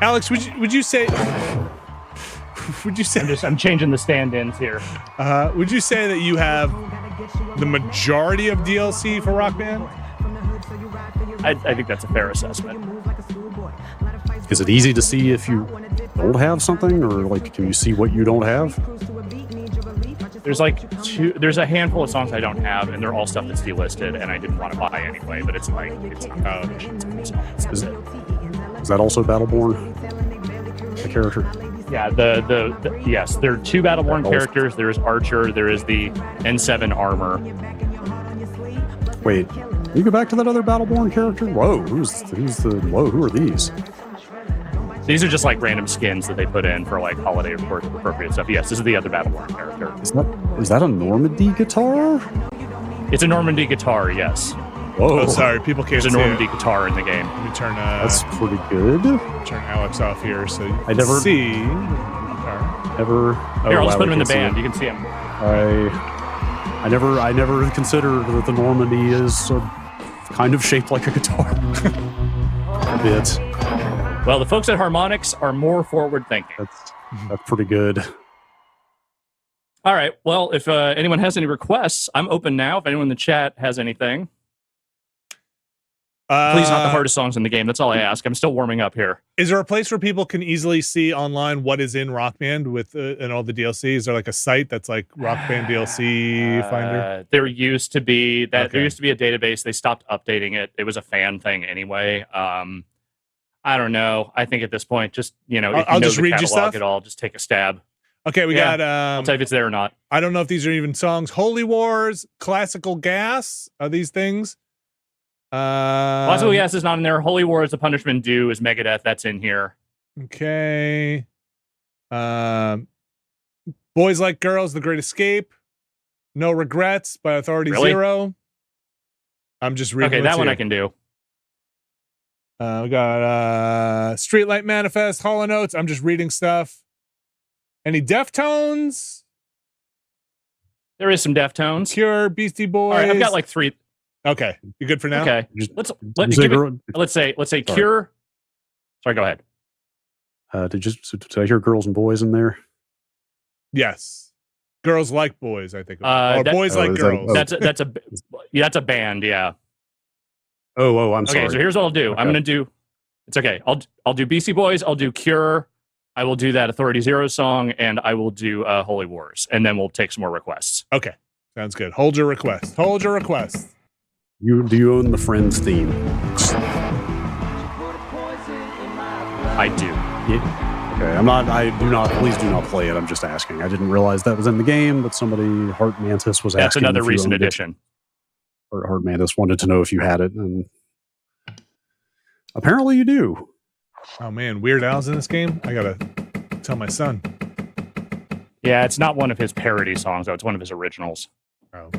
Alex, would you say? I'm changing the stand-ins here. Would you say that you have the majority of DLC for Rock Band? I think that's a fair assessment. Is it easy to see if you don't have something, or like, can you see what you don't have? There's there's a handful of songs I don't have, and they're all stuff that's delisted, and I didn't want to buy anyway. But it's not. Is that also Battleborn? The character? Yeah, yes, there are two Battleborn characters. There is Archer. There is the N7 armor. Wait, can you go back to that other Battleborn character? Whoa, who are these? These are just like random skins that they put in for like holiday appropriate stuff. Yes, this is the other Battleborn character. Is that a Normandy guitar? It's a Normandy guitar, yes. Whoa. Oh, sorry, people can't There's see a Normandy it. guitar in the game. Let me turn. That's pretty good. Turn Alex off here, so you I can never see. Ever. Here, I'll just put him in the band. You can see him. I never considered that the Normandy is kind of shaped like a guitar. A bit. Well, the folks at Harmonix are more forward thinking. That's pretty good. All right. Well, if anyone has any requests, I'm open now. If anyone in the chat has anything. Please, not the hardest songs in the game. That's all I ask. I'm still warming up here. Is there a place where people can easily see online what is in Rock Band with and all the DLC? Is there like a site that's like Rock Band DLC Finder? There used to be that. Okay. There used to be a database. They stopped updating it. It was a fan thing anyway. I don't know. I think at this point, just if I'll you know just the read you catalog stuff? at all, just take a stab. Okay, we Yeah. got. I'll tell you if it's there or not. I don't know if these are even songs. Holy Wars, Classical Gas. Are these things? Classical Gas is not in there. Holy War is the Punishment Due is Megadeth. That's in here. Okay. Boys Like Girls, The Great Escape. No Regrets by Authority Really? Zero. I'm just reading. Okay, what's that one here. I can do. We got Streetlight Manifest, Hall & Oates. I'm just reading stuff. Any Deftones? There is some Deftones. Cure, Beastie Boys. All right, I've got like 3. Okay, you good for now? Okay, let's say Sorry. Cure. Sorry, go ahead. Did I hear girls and boys in there? Yes. Girls Like Boys, I think. Or Boys Like is that- Girls. That's a band. Yeah. Oh, I'm sorry. Okay, so here's what I'll do. Okay. I'm gonna do. It's okay. I'll do Beastie Boys. I'll do Cure. I will do that Authority Zero song, and I will do Holy Wars, and then we'll take some more requests. Okay, sounds good. Hold your request. Hold your request. Do you own the Friends theme? I do. Yeah. Okay, please do not play it. I'm just asking. I didn't realize that was in the game, but somebody, Heart Mantis, was That's asking. another if you recent owned it. addition. Or Heart Mantis wanted to know if you had it, and apparently you do. Oh man, Weird Al's in this game. I gotta tell my son. Yeah, it's not one of his parody songs, though. It's one of his originals. Oh.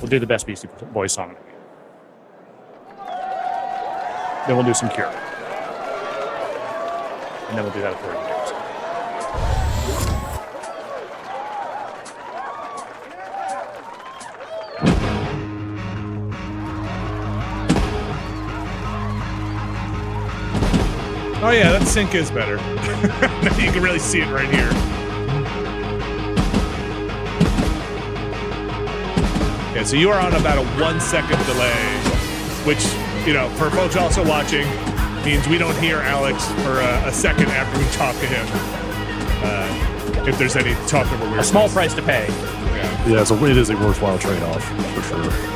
We'll do the best Beastie Boys song. Then we'll do some Cure. And then we'll do that Authority Zero. Oh yeah, that sync is better. You can really see it right here. Okay, so you are on about a 1 second delay, which, you know, for folks also watching, means we don't hear Alex for a second after we talk to him. If there's any talk over weird. A small price to pay. Yeah, so it is a worthwhile trade-off, for sure.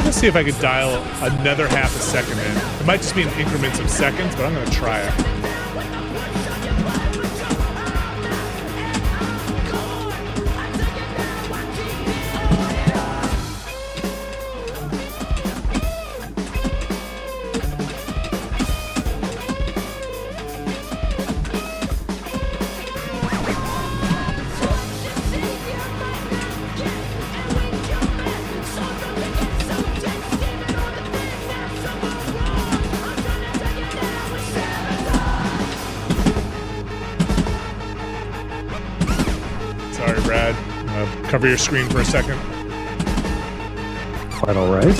Let's see if I could dial another half a second in. It might just be in increments of seconds, but I'm going to try it. Sorry, Brad. Cover your screen for a second. Quite all right.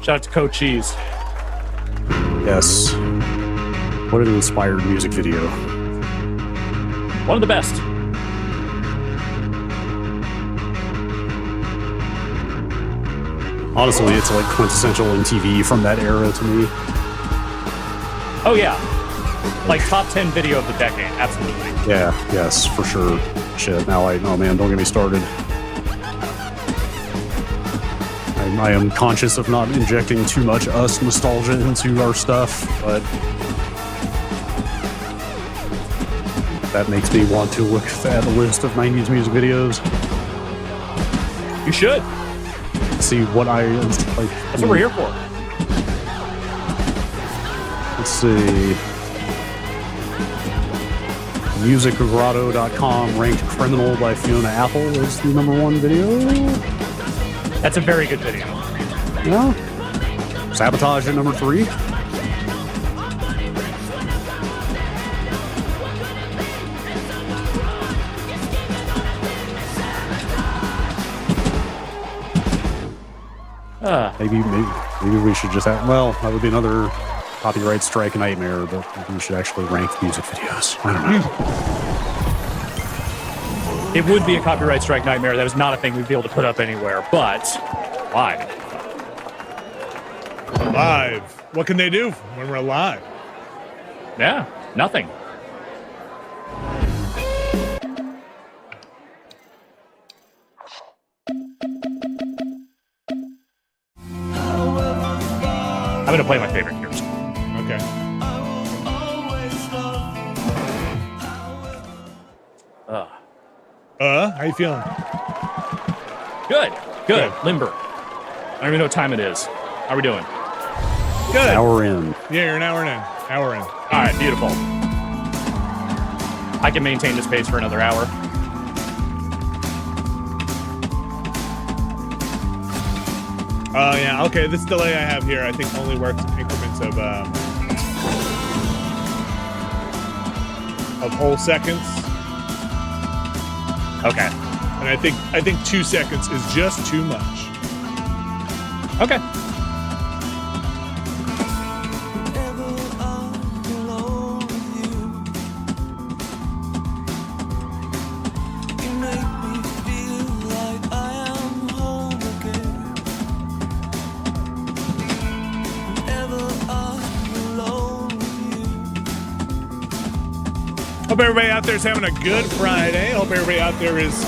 Shout out to Coach Cheese. Yes. What an inspired music video. One of the best. Honestly, it's like quintessential MTV from that era to me. Oh, yeah. Like top 10 video of the decade. Absolutely. Yeah, yes, for sure. Shit, now oh man, don't get me started. I am conscious of not injecting too much us nostalgia into our stuff, but that makes me want to look at a list of 90s music videos. You should. See what I like. That's what we're here for. Let's see. MusicGrotto.com ranked Criminal by Fiona Apple is the #1 video. That's a very good video. Yeah. Sabotage at #3. Maybe we should just have, well, that would be another copyright strike nightmare, but maybe we should actually rank music videos. I don't know. It would be a copyright strike nightmare. That is not a thing we'd be able to put up anywhere, but live. Live. What can they do when we're live? Yeah, nothing. I'm going to play my favorite here. Okay. How you feeling? Good. Limber. I don't even know what time it is. How are we doing? Good. Hour in. Yeah, you're an hour in. All right, beautiful. I can maintain this pace for another hour. Yeah, okay, this delay I have here, I think only works in increments of whole seconds. Okay. And I think 2 seconds is just too much. Okay. Hope everybody out there is having a good Friday. Hope everybody out there is,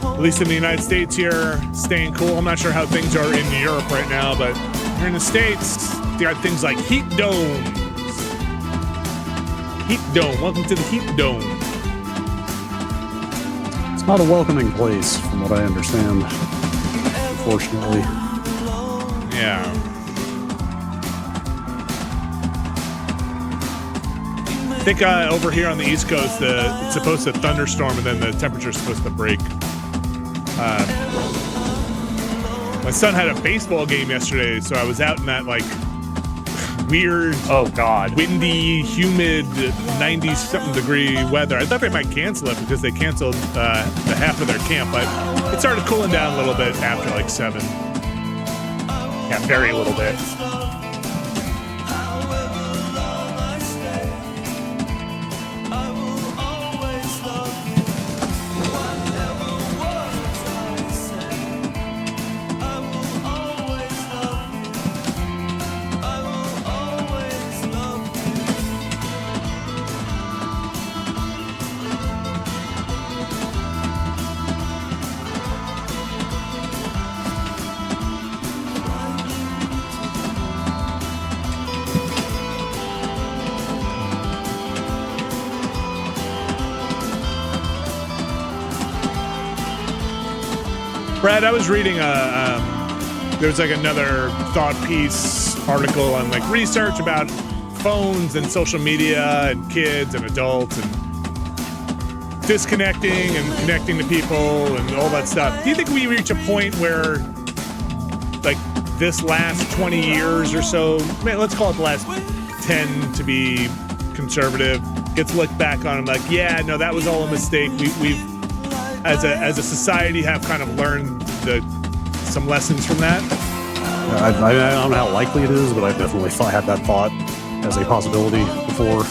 at least in the United States here, staying cool. I'm not sure how things are in Europe right now, but here in the States, there are things like heat domes. Heat dome. Welcome to the heat dome. It's not a welcoming place, from what I understand, unfortunately. Yeah. I think over here on the East Coast, it's supposed to thunderstorm and then the temperature's supposed to break. My son had a baseball game yesterday, so I was out in that like weird, windy, humid, 90-something degree weather. I thought they might cancel it because they canceled the half of their camp, but it started cooling down a little bit after like 7. Yeah, very little bit. Brad, I was reading there's like another thought piece article on like research about phones and social media and kids and adults and disconnecting and connecting to people and all that stuff. Do you think we reach a point where like this last 20 years or so, let's call it the last 10 to be conservative, gets looked back on and like, yeah, no, that was all a mistake. We've as a society have kind of learned some lessons from that? I don't know how likely it is, but I've definitely had that thought as a possibility before.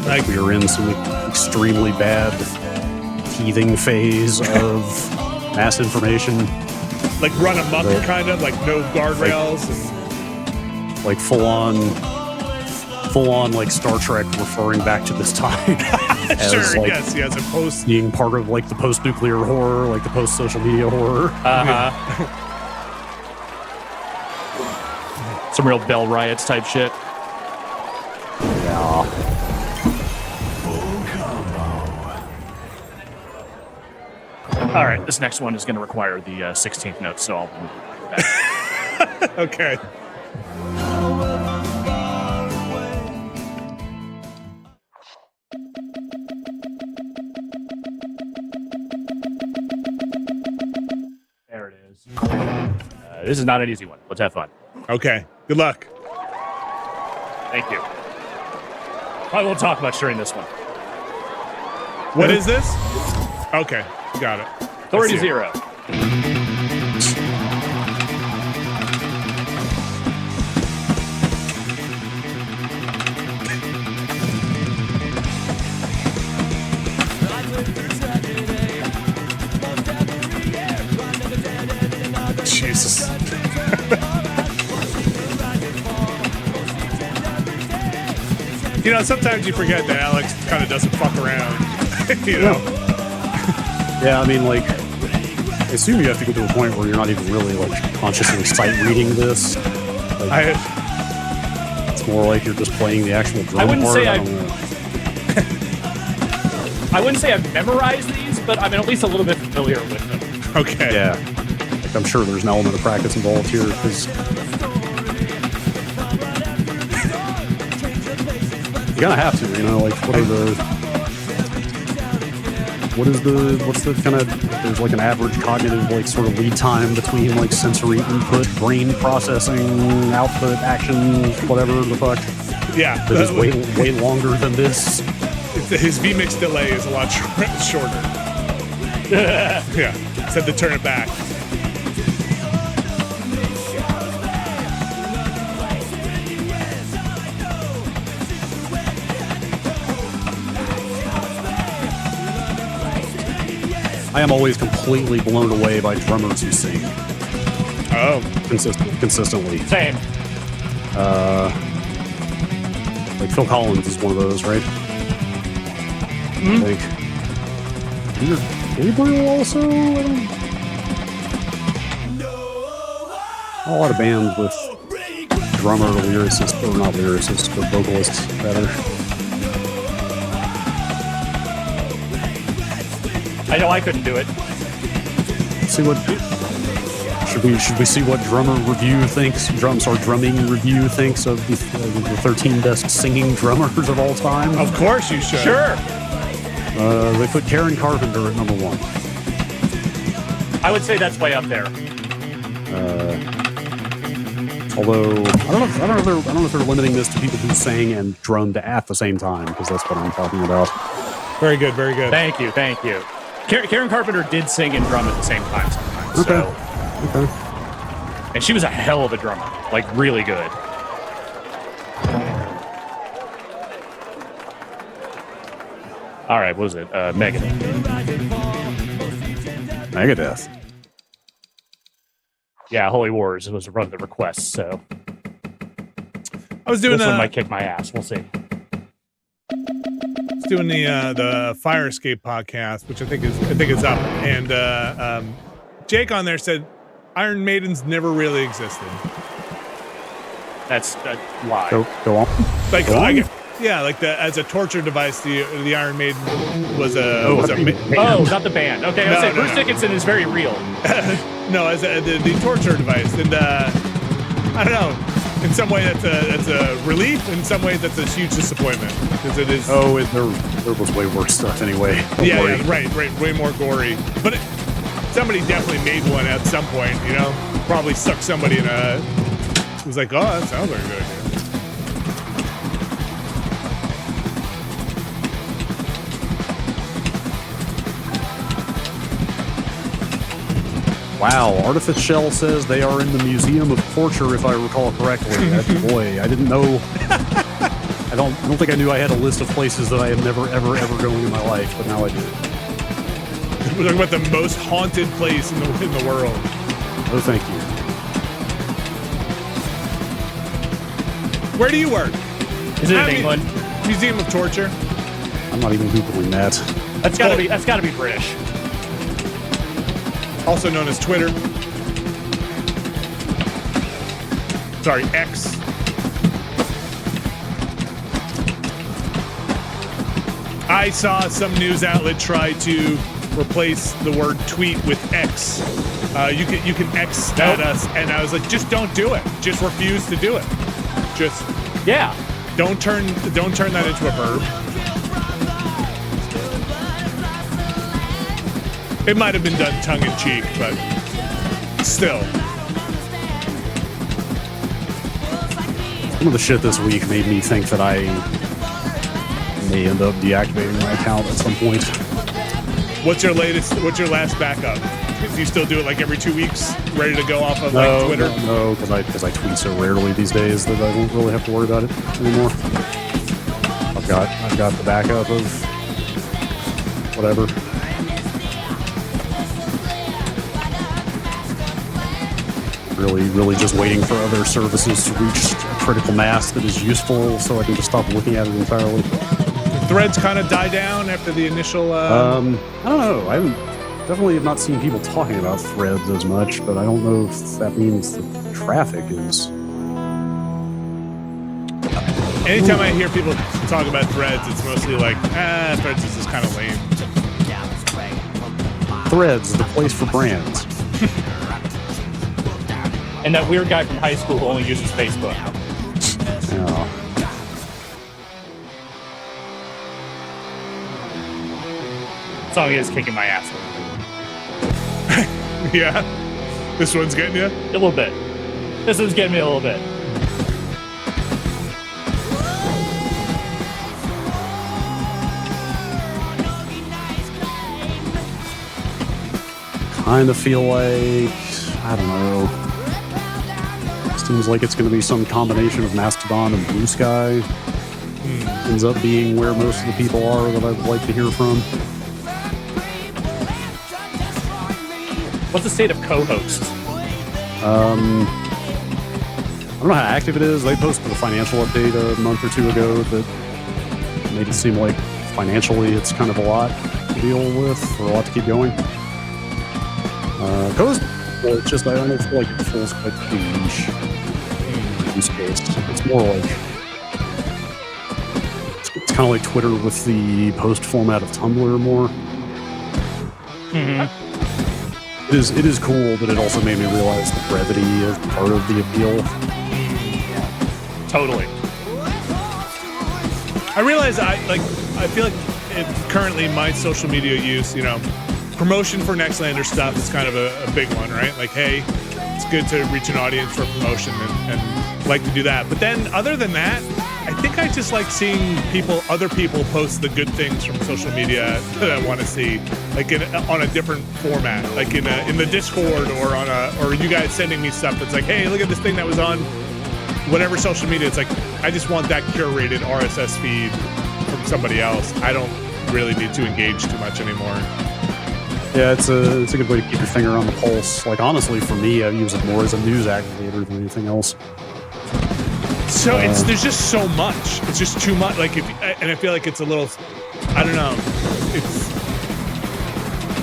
Like we were in some extremely bad teething phase of mass information. Like run amok, kind of, like no guardrails. Like full on like Star Trek referring back to this time. Sure, as, like, yes, a post being part of like the post-nuclear horror, like the post-social media horror. Some real Bell Riots type shit. Yeah. All right, this next one is going to require the 16th note, so I'll move it back. Okay. There it is. This is not an easy one. Let's have fun. Okay. Good luck. Thank you. I won't talk much during this one. What is this? Okay. Got it. Authority 0. Jesus. You know, sometimes you forget that Alex kind of doesn't fuck around. You know? Yeah, I mean, like, I assume you have to get to a point where you're not even really, like, consciously sight reading this. Like, it's more like you're just playing the actual drum I wouldn't part. say I wouldn't say I've memorized these, but I'm at least a little bit familiar with them. Okay. Yeah. Like, I'm sure there's an element of practice involved here, because you gotta have to, you know, like, what's the kind of, there's like an average cognitive, like, sort of lead time between, like, sensory input, brain processing, output, action, whatever the fuck. Yeah. That is way longer than this. His vmix delay is a lot shorter. Yeah. Said to turn it back. I am always completely blown away by drummers who sing. Oh. Consistently. Same. Like Phil Collins is one of those, right? Mm-hmm. Like, Gabriel also? A lot of bands with drummer or lyricist, or not lyricist, but vocalists, rather. I know I couldn't do it. See what should we see what drumming review thinks of the 13 best singing drummers of all time? Of course you should. Sure. They put Karen Carpenter at number 1. I would say that's way up there. Although I don't know if they're limiting this to people who sang and drummed at the same time, because that's what I'm talking about. Very good, very good. Thank you. Karen Carpenter did sing and drum at the same time sometimes. Okay. So. And she was a hell of a drummer, like really good. All right, what was it? Megadeth. Yeah, Holy Wars was one of the requests, so I was doing this one might kick my ass. We'll see. Doing the Fire Escape podcast, which I think is up, and Jake on there said Iron Maidens never really existed. That's a lie. Go on. Like, Go on. like as a torture device, the Iron Maiden was a not the band. Okay, I was saying Bruce Dickinson is very real. No, as the torture device, and I don't know. In some way, that's a relief. In some ways, that's a huge disappointment because it is. Oh, there was way worse stuff anyway. Yeah, right, way more gory. But somebody definitely made one at some point. You know, probably sucked somebody in a. It was like, oh, that sounds like a good idea. Wow, Artificial says they are in the Museum of Torture, if I recall correctly. Boy, I didn't know. I don't think I knew I had a list of places that I am never, ever going in my life, but now I do. We're talking about the most haunted place in the world. Oh, thank you. Where do you work? Is it in England? Museum of Torture. I'm not even Googling that. That's gotta be British. Also known as Twitter. Sorry, X. I saw some news outlet try to replace the word tweet with X. You can X at us, and I was like, just don't do it. Just refuse to do it. Just don't turn that into a verb. It might have been done tongue-in-cheek, but still. Some of the shit this week made me think that I may end up deactivating my account at some point. What's your last backup? Do you still do it like every 2 weeks, ready to go off of Twitter? No, because I tweet so rarely these days that I don't really have to worry about it anymore. I've got the backup of whatever. Really just waiting for other services to reach a critical mass that is useful so I can just stop looking at it entirely. Threads kind of die down after the initial... I don't know. I definitely have not seen people talking about Threads as much, but I don't know if that means the traffic is... Anytime I hear people talk about Threads, it's mostly like, Threads is just kind of lame. Threads, the place for brands. And that weird guy from high school who only uses Facebook. Yeah. Song is kicking my ass. Yeah? This one's getting you? A little bit. This one's getting me a little bit. Kind of feel like, I don't know. Seems like it's going to be some combination of Mastodon and Blue Sky. Ends up being where most of the people are that I would like to hear from. What's the state of co-hosts? I don't know how active it is. They posted a financial update a month or two ago that made it seem like financially it's kind of a lot to deal with, or a lot to keep going. Well, it's just I don't feel like it feels quite niche use case. It's more like it's kind of like Twitter with the post format of Tumblr more. Mm-hmm. It is cool, but it also made me realize the brevity is part of the appeal. Totally. I realize I feel like currently my social media use, promotion for Nextlander stuff is kind of a big one, right? Like, hey, it's good to reach an audience for promotion and like to do that. But then other than that, I think I just like seeing other people post the good things from social media that I want to see, like on a different format, like in the Discord or you guys sending me stuff that's like, hey, look at this thing that was on whatever social media. It's like, I just want that curated RSS feed from somebody else. I don't really need to engage too much anymore. Yeah, it's a good way to keep your finger on the pulse. Like, honestly, for me, I use it more as a news aggregator than anything else. So there's just so much. It's just too much. Like, and I feel like it's a little, I don't know.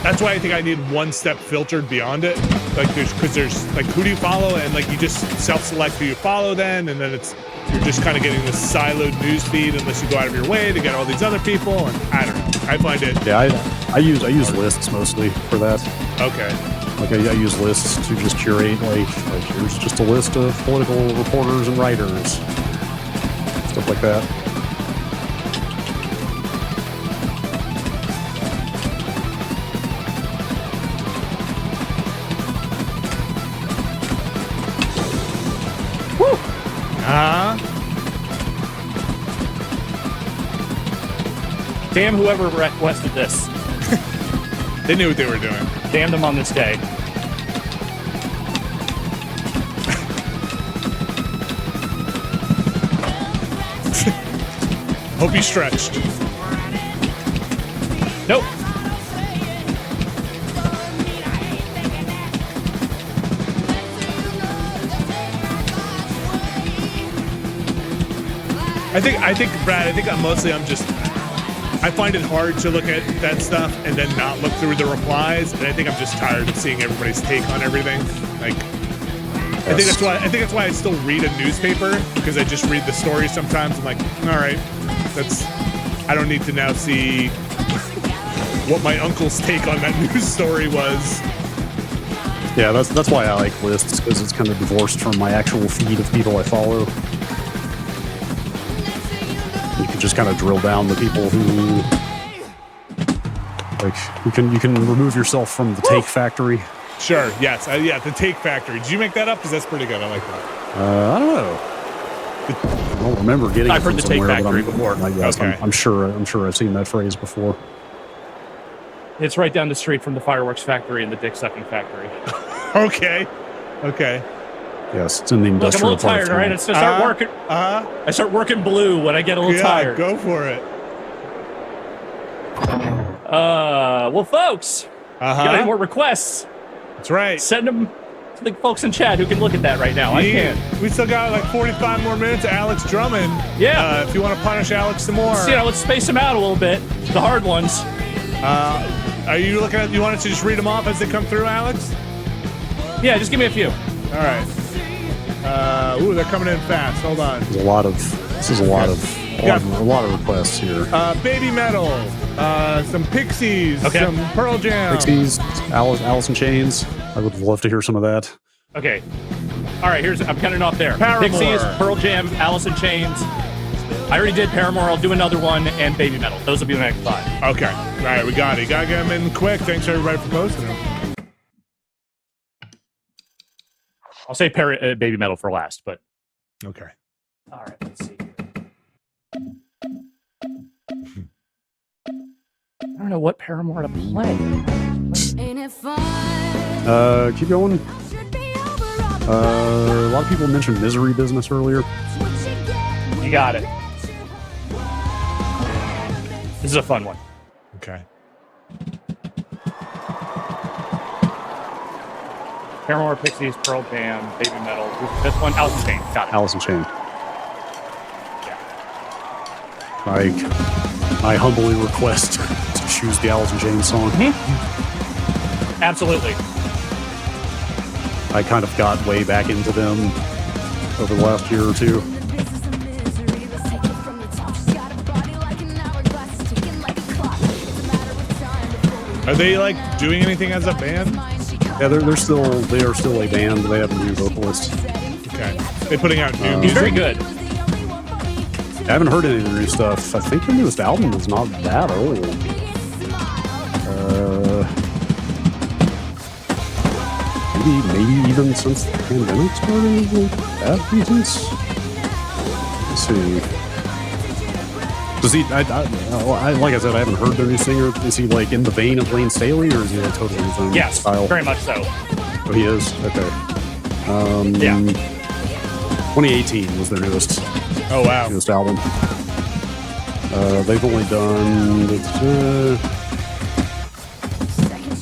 That's why I think I need one step filtered beyond it. Like, there's like, who do you follow? And like, you just self-select who you follow then, and then you're just kind of getting this siloed news feed unless you go out of your way to get all these other people. And I don't know. I find it. Yeah, I use lists mostly for that. Okay. Like I use lists to just curate, like here's just a list of political reporters and writers, stuff like that. Woo! Damn whoever requested this. They knew what they were doing. Damn them on this day. Hope you stretched. Nope. I think, Brad, I find it hard to look at that stuff and then not look through the replies, and I think I'm just tired of seeing everybody's take on everything. Like, yes. I think that's why I still read a newspaper, because I just read the story sometimes. I'm like, all right, I don't need to now see what my uncle's take on that news story was. Yeah, that's why I like lists, because it's kind of divorced from my actual feed of people I follow. You can just kind of drill down the people who, like, you can remove yourself from the take factory. Sure. Yes. Yeah. The take factory. Did you make that up? Because that's pretty good. I like that. I don't know. I don't remember getting. I've heard the take factory before. Yes, okay. I'm sure I've seen that phrase before. It's right down the street from the fireworks factory and the dick sucking factory. Okay. Yes, it's in the Look, I'm a industrial little tired, all right? It's to start working. I start working blue when I get a little tired. Go for it. Well, folks, got any more requests? That's right. Send them to the folks in chat who can look at that right now. I can't. We still got like 45 more minutes of Alex Drummond. Yeah. If you want to punish Alex some more. So, let's space them out a little bit. The hard ones. Are you looking at? You want us to just read them off as they come through, Alex? Yeah, just give me a few. All right. They're coming in fast. Hold on. There's a lot of requests here. Baby Metal, some Pixies, some Pearl Jam. Pixies, Alice in Chains. I would love to hear some of that. Okay. All right, I'm cutting off there. Paramore. Pixies, Pearl Jam, Alice in Chains. I already did Paramore. I'll do another one, and Baby Metal. Those will be the next 5. Okay. All right, we got it. Gotta get them in quick. Thanks everybody for posting them. I'll say Baby Metal for last, but... Okay. All right, let's see here. I don't know what Paramore to play. Keep going. A lot of people mentioned Misery Business earlier. You got it. This is a fun one. Okay. Paramore, Pixies, Pearl Jam, Baby Metal. This one, Alice in Chains. Got it. Alice in Chains. Yeah. I humbly request to choose the Alice in Chains song. Mm-hmm. Absolutely. I kind of got way back into them over the last year or two. Are they like doing anything as a band? Yeah, they are still a band. They have a new vocalist. Okay. They're putting out new He's music. very good. I haven't heard any of the new stuff. I think the newest album is not that old. maybe even since the pandemic started, like, that reasons. Let's see. Does he? Like I said, I haven't heard their new singer. Is he like in the vein of Lane Staley, or is he like totally his own Yes, style? very much so. Oh, he is. Okay. Yeah. 2018 was their newest. Oh wow. Newest album. They've only done.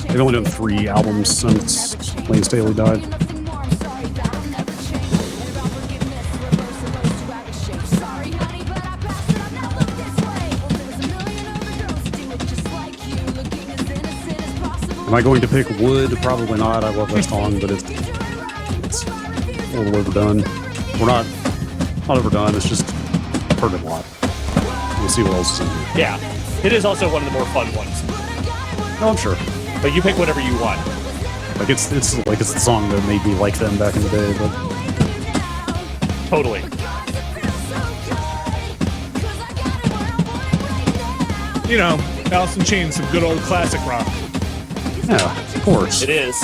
They've only done 3 albums since Lane Staley died. Am I going to pick Wood? Probably not. I love that song, but it's a little overdone. We're not overdone. It's just I've heard it a lot. We'll see what else is in here. Yeah, it is also one of the more fun ones. No, I'm sure. But you pick whatever you want. Like it's the song that made me like them back in the day. But Totally. You know, Alice in Chains, some good old classic rock. yeah, of course. It is.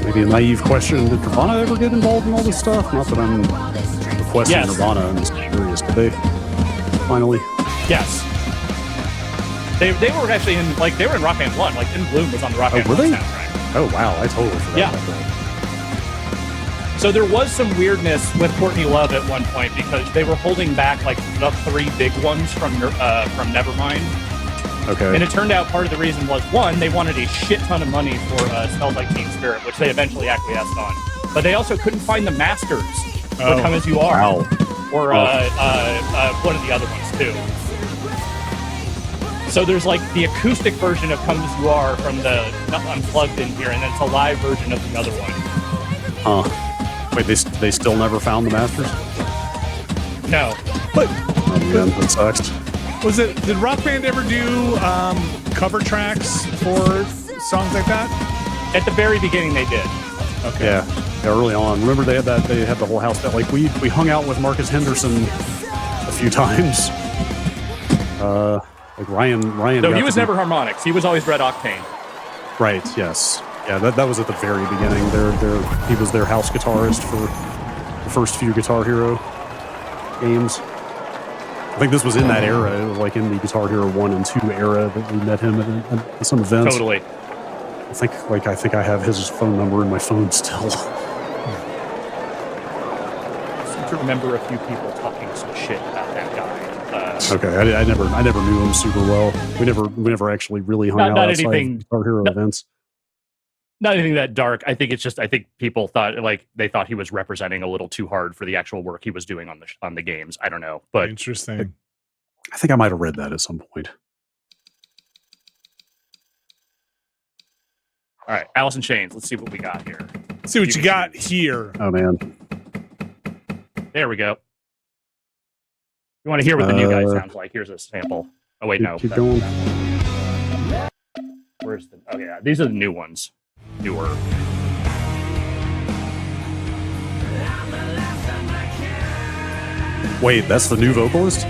Maybe a naive question: did Nirvana ever get involved in all this stuff? Not that I'm requesting Yes. Nirvana. I'm just curious. Did they finally? Yes. They were actually in they were in Rock Band 1. Like In Bloom was on the Rock Band were 1 they? soundtrack. Oh wow, I totally forgot Yeah. about that. So there was some weirdness with Courtney Love at one point because they were holding back like the 3 big ones from Nevermind. Okay. And it turned out part of the reason was, one, they wanted a shit ton of money for Smells Like Teen Spirit, which they eventually acquiesced on. But they also couldn't find the masters for Oh. Come As You Are. Wow. Or one of the other ones, too. So there's like the acoustic version of Come As You Are from the Unplugged in here, and then it's a live version of the other one. Huh. Wait, they still never found the masters? No. But Oh man, that sucks. did Rock Band ever do cover tracks for songs like that? At the very beginning, they did. Okay. Yeah, early on. Remember they had the whole house that like we hung out with Marcus Henderson a few times. Like Ryan. No, got he was to be- never Harmonix. He was always Red Octane. Right. Yes. Yeah. That was at the very beginning. He was their house guitarist for the first few Guitar Hero games. I think this was in that era. It was like in the Guitar Hero 1 and 2 era that we met him at some events. Totally. I think I have his phone number in my phone still. I seem to remember a few people talking some shit about that guy. Okay, I never knew him super well. We never actually really hung out Not outside anything- of Guitar Hero events. Not anything that dark. I think people thought they thought he was representing a little too hard for the actual work he was doing on the games. I don't know, but Interesting. I think I might have read that at some point. all right, Alice in Chains. Let's see what we got here. See what you got here. Oh man, There we go. You want to hear what the new guy sounds like? Here's a sample. Oh wait, no. keep going. Where's the? Oh yeah, these are the new ones. Newer. Wait, that's the new vocalist?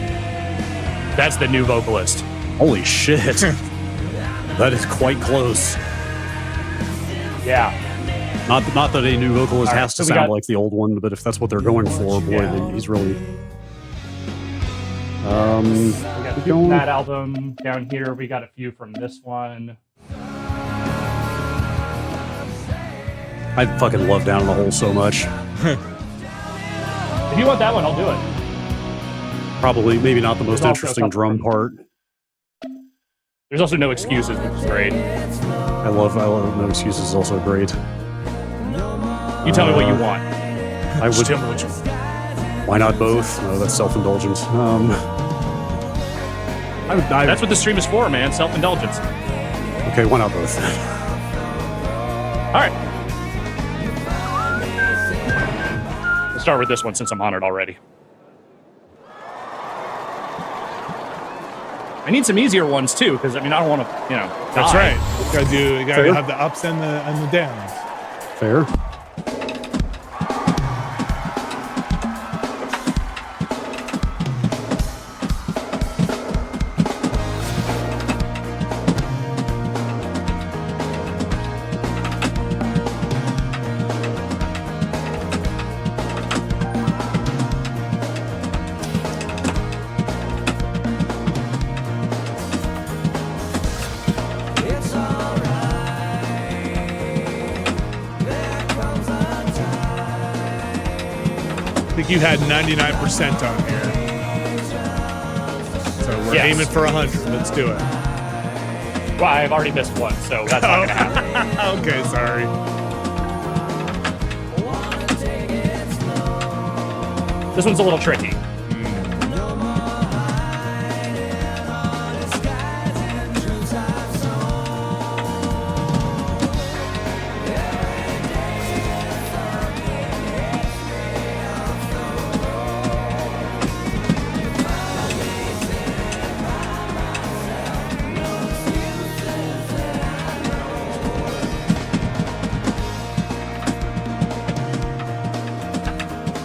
That's the new vocalist. Holy shit! That is quite close. Yeah. Not that a new vocalist All right, has to so we sound got- like the old one, but if that's what they're going for, boy, Yeah. then he's really. We got a keep few from going. that album down here. We got a few from this one. I fucking love Down in the Hole so much. If you want that one, I'll do it. Probably, maybe not the most There's also a interesting couple drum from- part. There's also No Excuses, which is great. I love No Excuses is also great. You tell me what you want. I would. Tell me what you- Why not both? No, that's self-indulgent. That's what the stream is for, man. Self-indulgence. Okay, why not both? All right. Let's start with this one since I'm on it already. I need some easier ones too, because I don't want to, That's die. right. You gotta Fair. have the ups and the downs. Fair. think you had 99% on here. So we're aiming for 100. Let's do it. Well, I've already missed one, so that's not going to happen. Okay, sorry. This one's a little tricky.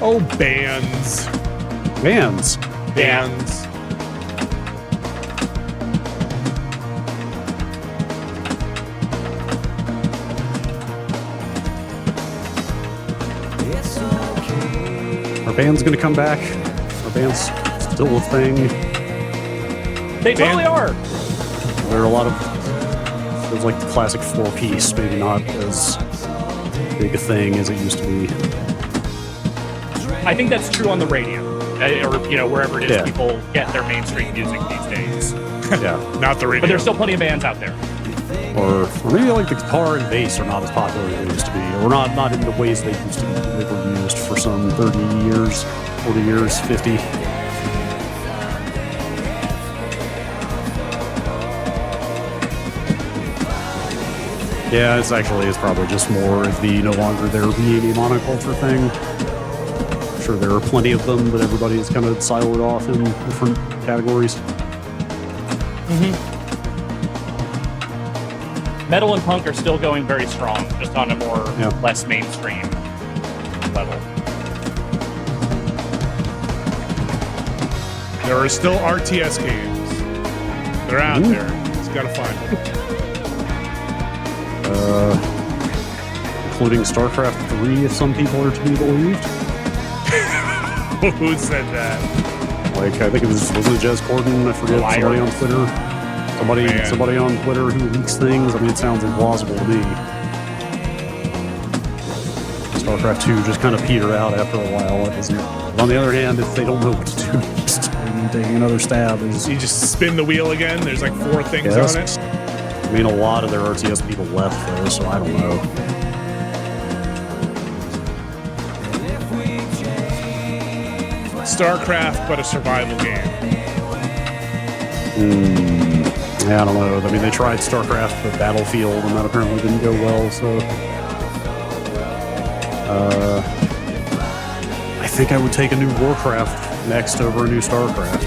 Oh, bands. Bands. Bands. Are bands going to come back? Are bands still a thing? They totally are. There are a lot of, there's like the classic 4-piece, maybe not as big a thing as it used to be. I think that's true on the radio, or wherever it is people get their mainstream music these days. Yeah, not the radio. But there's still plenty of bands out there. Or maybe like the guitar and bass are not as popular as they used to be, or not in the ways they used to be. They were used for some 30 years, 40 years, 50. Yeah, it's probably just more of the no longer there being a monoculture thing. I'm sure there are plenty of them, but everybody's kind of siloed off in different categories. Metal and punk are still going very strong, just on a more less mainstream level. There are still RTS games. They're out there. Just gotta find them. Including StarCraft 3, if some people are to be believed. Who said that? Like, I think wasn't it Jez Corden? I forget. Somebody on Twitter. Somebody on Twitter who leaks things. I mean, it sounds implausible to me. StarCraft 2 just kind of petered out after a while. But on the other hand, if they don't know what to do next, taking another stab is... You just spin the wheel again? There's like 4 things on it? I mean, a lot of their RTS people left, though, so I don't know. StarCraft, but a survival game. Yeah, I don't know. I mean, they tried StarCraft but Battlefield, and that apparently didn't go well, so... I think I would take a new Warcraft next over a new StarCraft.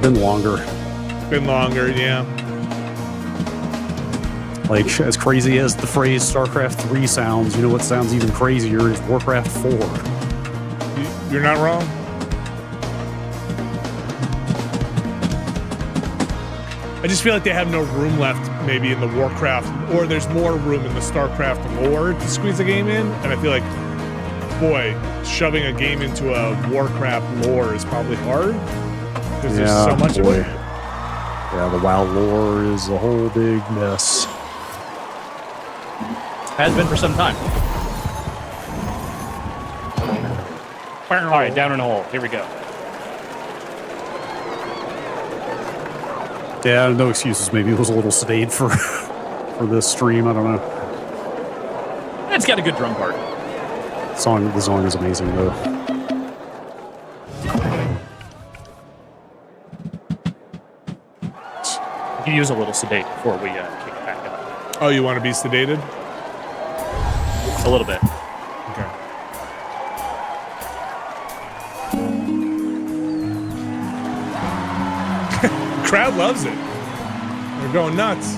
Been longer, yeah. Like, as crazy as the phrase StarCraft 3 sounds, you know what sounds even crazier is Warcraft 4. You're not wrong. I just feel like they have no room left maybe in the Warcraft, or there's more room in the StarCraft lore to squeeze a game in, and I feel like, boy, shoving a game into a Warcraft lore is probably hard, because there's so much of it. Yeah, the WoW lore is a whole big mess. Has been for some time. All right, down in a hole. Here we go. Yeah, no excuses. Maybe it was a little sedate for this stream. I don't know. It's got a good drum part. The song is amazing, though. You can use a little sedate before we kick it back up. Oh, you want to be sedated? A little bit. Okay. Crowd loves it. They're going nuts.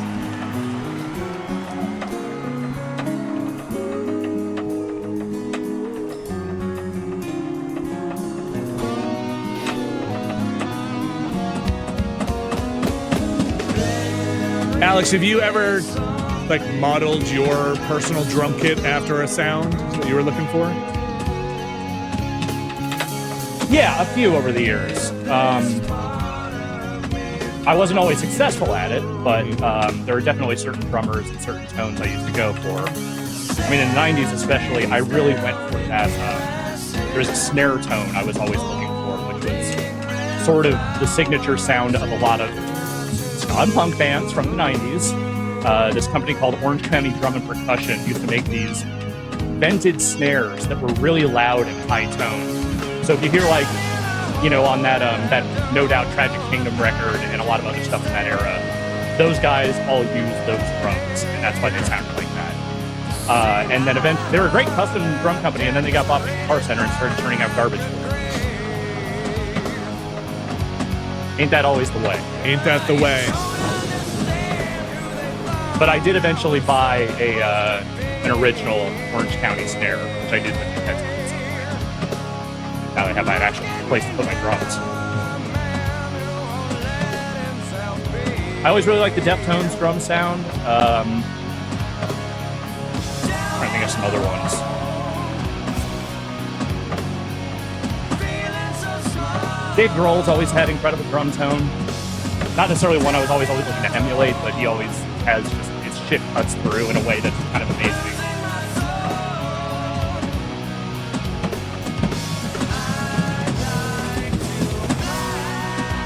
Alex, have you ever like modeled your personal drum kit after a sound that you were looking for? Yeah, a few over the years. I wasn't always successful at it, but there are definitely certain drummers and certain tones I used to go for. I mean, in the 90s especially, I really went for that. There's a snare tone I was always looking for, which was sort of the signature sound of a lot of punk bands from the 90s. This company called Orange County Drum and Percussion used to make these vented snares that were really loud and high toned. So if you hear like, on that No Doubt Tragic Kingdom record and a lot of other stuff in that era, those guys all used those drums, and that's why they sounded like that. And then eventually, they were a great custom drum company, and then they got bought by Guitar Center and started turning out garbage for it. Ain't that always the way? Ain't that the way? But I did eventually buy an original Orange County snare, which I did with the heads somewhere. Now I have my actual place to put my drums. I always really liked the Deftones drum sound. I'm trying to think of some other ones. Dave Grohl's always had incredible drum tone. Not necessarily one I was always looking to emulate, but he always has just his shit cuts through in a way that's kind of amazing.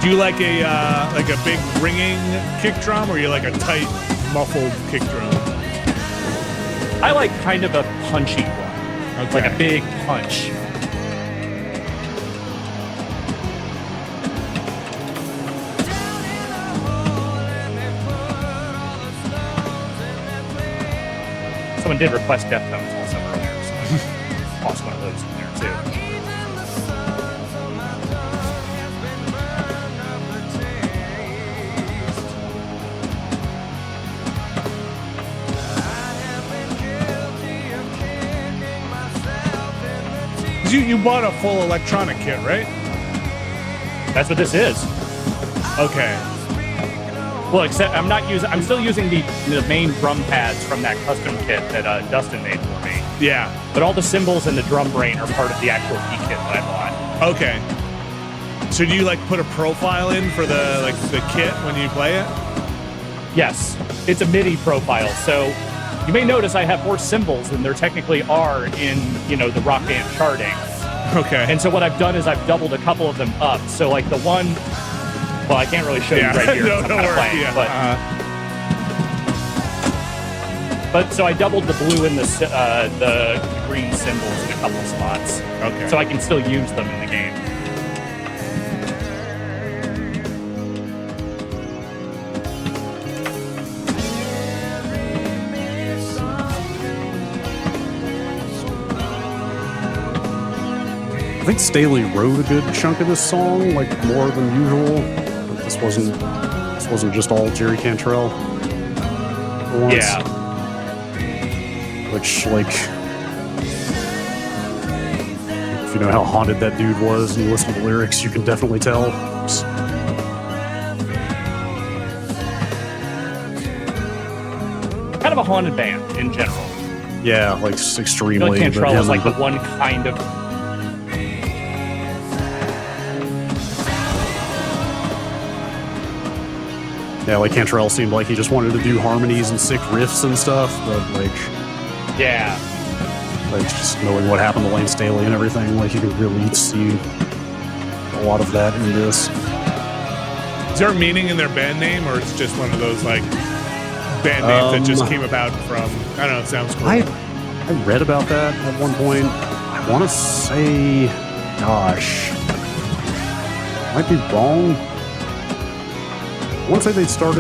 Do you like a big ringing kick drum, or you like a tight, muffled kick drum? I like kind of a punchy one, like a big punch. Someone did request Deftones also earlier, so I tossed one of those in there too. You bought a full electronic kit, right? That's what this is. Okay. Well, except I'm still using the main drum pads from that custom kit that Dustin made for me. Yeah. But all the cymbals and the drum brain are part of the actual key kit that I bought. Okay. So do you put a profile in for the kit when you play it? Yes. It's a MIDI profile. So you may notice I have more cymbals than there technically are in, the rock band charting. Okay. And so what I've done is I've doubled a couple of them up. So the one, well, I can't really show you right here. No, I'm don't kind of worry. playing, Yeah. but so I doubled the blue and the green cymbals in a couple of spots. Okay. So I can still use them in the game. I think Staley wrote a good chunk of this song, more than usual. But this wasn't just all Jerry Cantrell. For once. Yeah. Which, if you know how haunted that dude was and you listen to the lyrics, you can definitely tell. Kind of a haunted band in general. Yeah, I extremely. feel like Cantrell was but the one kind of. Yeah, Cantrell seemed like he just wanted to do harmonies and sick riffs and stuff, but Yeah. just knowing what happened to Lane Staley and everything, you can really see a lot of that in this. Is there a meaning in their band name, or it's just one of those band names that just came about from? I don't know. It sounds cool. I read about that at one point. I want to say, gosh, might be wrong. I want to say they start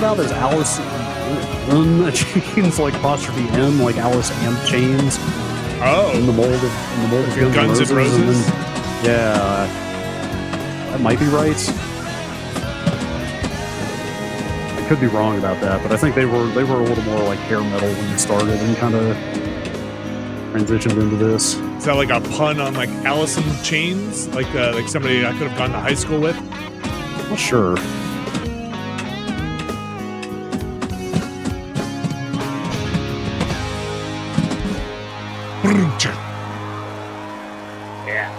out as Alice Chains, apostrophe M, Alice Amp Chains. Oh. In the mold of Guns N' Roses. And then, yeah, that might be right. I could be wrong about that, but I think they were a little more hair metal when they started and kind of transitioned into this. Is that a pun on Alice in Chains? Like somebody I could have gone to high school with? Not sure. Yeah.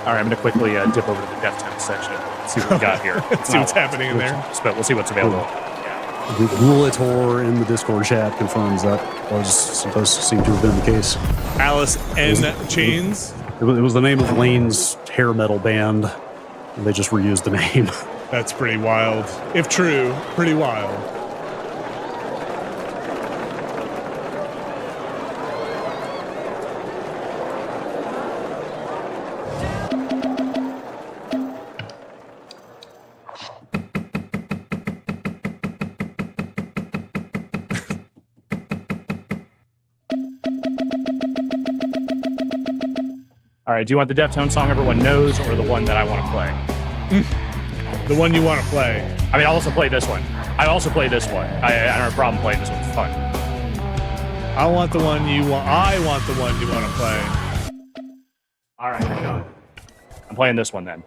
All right, I'm going to quickly dip over to the Deftones section. See what we got here. See what's happening in there. But we'll see what's available. Yeah. Gulator in the Discord chat confirms that was supposed to seem to have been the case. Alice N. Chains. It was the name of Lane's hair metal band, and they just reused the name. That's pretty wild. If true, pretty wild. All right, do you want the Deftones song everyone knows or the one that I want to play? The one you want to play. I mean, I'll also play this one. I also play this one. I don't have a problem playing this one. It's fun. I want the one you want. I want the one you want to play. All right, hang on. I'm playing this one then.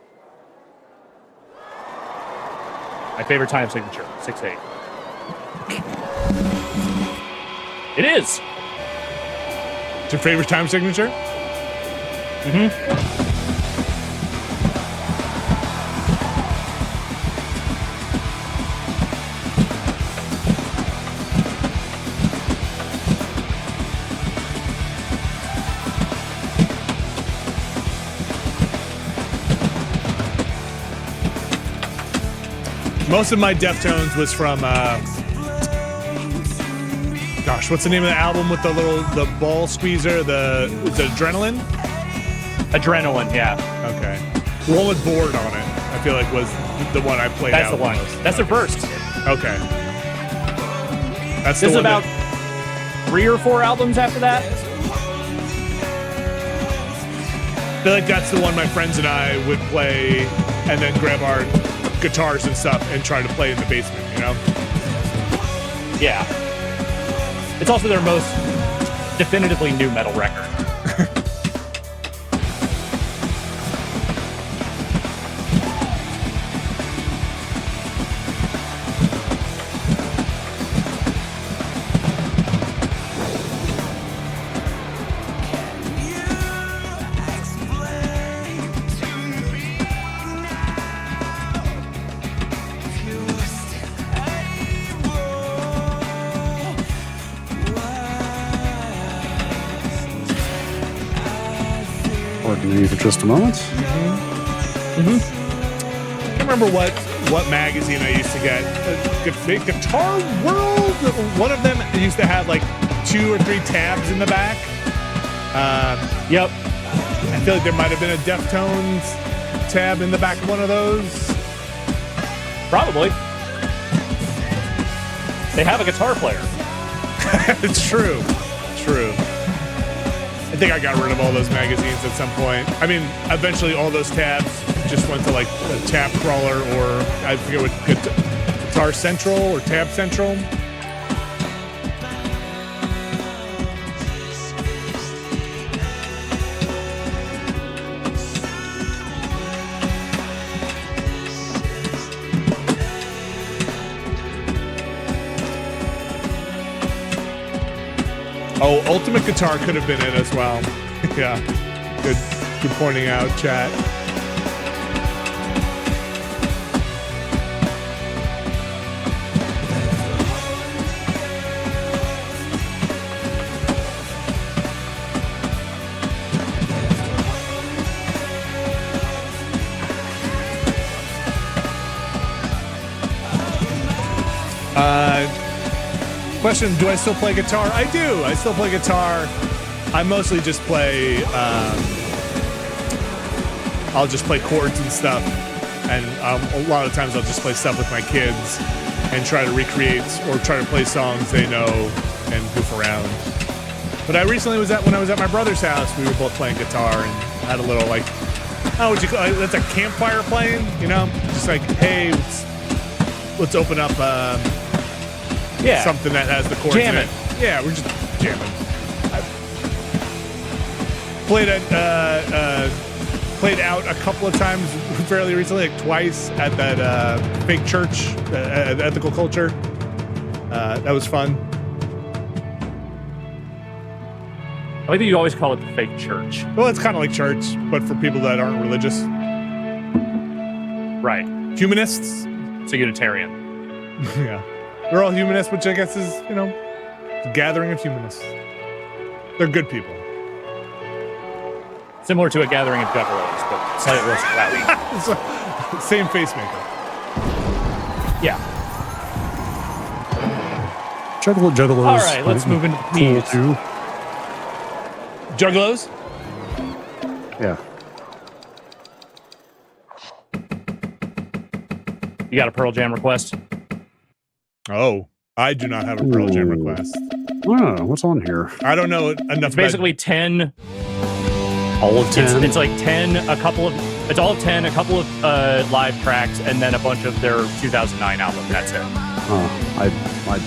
My favorite time signature, 6/8. It is. It's your favorite time signature? Mm-hmm. Most of my Deftones was from, gosh, what's the name of the album with the ball squeezer, the Adrenaline? Adrenaline, yeah. Okay. The one with Board on it, I feel like was the one I played That's out the one. most. That's the first. Okay. That's the This is one about 3 or 4 albums after that. I feel like that's the one my friends and I would play and then grab our guitars and stuff and try to play in the basement, you know? Yeah. It's also their most definitively new metal record. Pardon me for just a moment. I can't remember what magazine I used to get. Guitar World? One of them used to have like 2 or 3 tabs in the back. Yep. I feel like there might have been a Deftones tab in the back of one of those. Probably. They have a guitar player. It's true. True. I think I got rid of all those magazines at some point. I mean, eventually all those tabs just went to like a Tab Crawler or I forget what, Guitar Central or Tab Central. Oh, Ultimate Guitar could have been it as well. Yeah, good pointing out, chat. Question, do I still play guitar? I do. I still play guitar. I mostly just play, I'll just play chords and stuff. And a lot of times I'll just play stuff with my kids and try to recreate or try to play songs they know and goof around. But I recently when I was at my brother's house, we were both playing guitar and had a little like, oh, would you call it? That's a campfire playing, you know? Just like, hey, let's open up, Yeah. something that has the chords in it. Yeah, we're just jamming. I played out a couple of times fairly recently, like twice at that fake church at Ethical Culture. That was fun. I like that you always call it the fake church. Well, it's kind of like church, but for people that aren't religious. Right. Humanists. It's a Unitarian. Yeah. They're all humanists, which I guess is, you know, a gathering of humanists. They're good people. Similar to a gathering of juggalos, but slightly less cloudy. Same face makeup. Yeah. Juggalos. All right, let's move into the cool news. too. Juggalos? Yeah. You got a Pearl Jam request? Oh, I do not have a Pearl Jam request. Oh, what's on here? I don't know enough. It's basically 10. All of 10. It's like 10, it's all of 10, a couple of live tracks, and then a bunch of their 2009 album. That's it.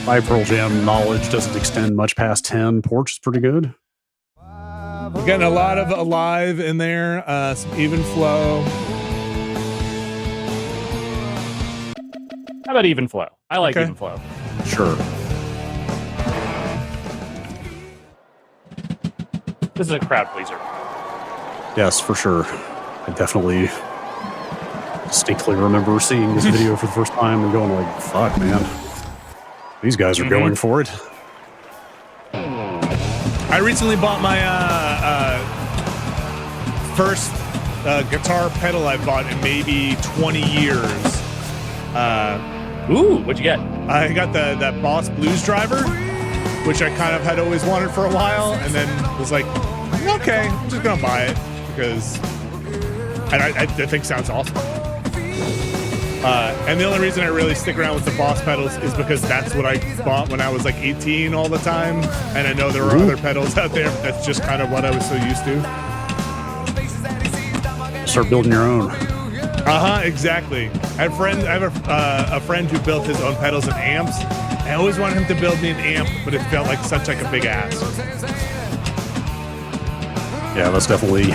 My Pearl Jam knowledge doesn't extend much past 10. Porch is pretty good. We're getting a lot of Alive in there, some Even Flow. How about Even Flow? I like Okay. Even Flow. Sure. This is a crowd pleaser. Yes, for sure. I definitely distinctly remember seeing this video for the first time and going like, fuck, man. These guys are going for it. I recently bought my first guitar pedal I bought in maybe 20 years. Ooh, what'd you get? I got that Boss Blues Driver, which I kind of had always wanted for a while, and then was like, okay, I'm just gonna buy it because I think it sounds awesome. And the only reason I really stick around with the Boss pedals is because that's what I bought when I was like 18 all the time, and I know there are other pedals out there, but that's just kind of what I was so used to. Start building your own. Exactly. I have a friend who built his own pedals and amps. I always wanted him to build me an amp, but it felt like such like a big ass. Yeah, that's definitely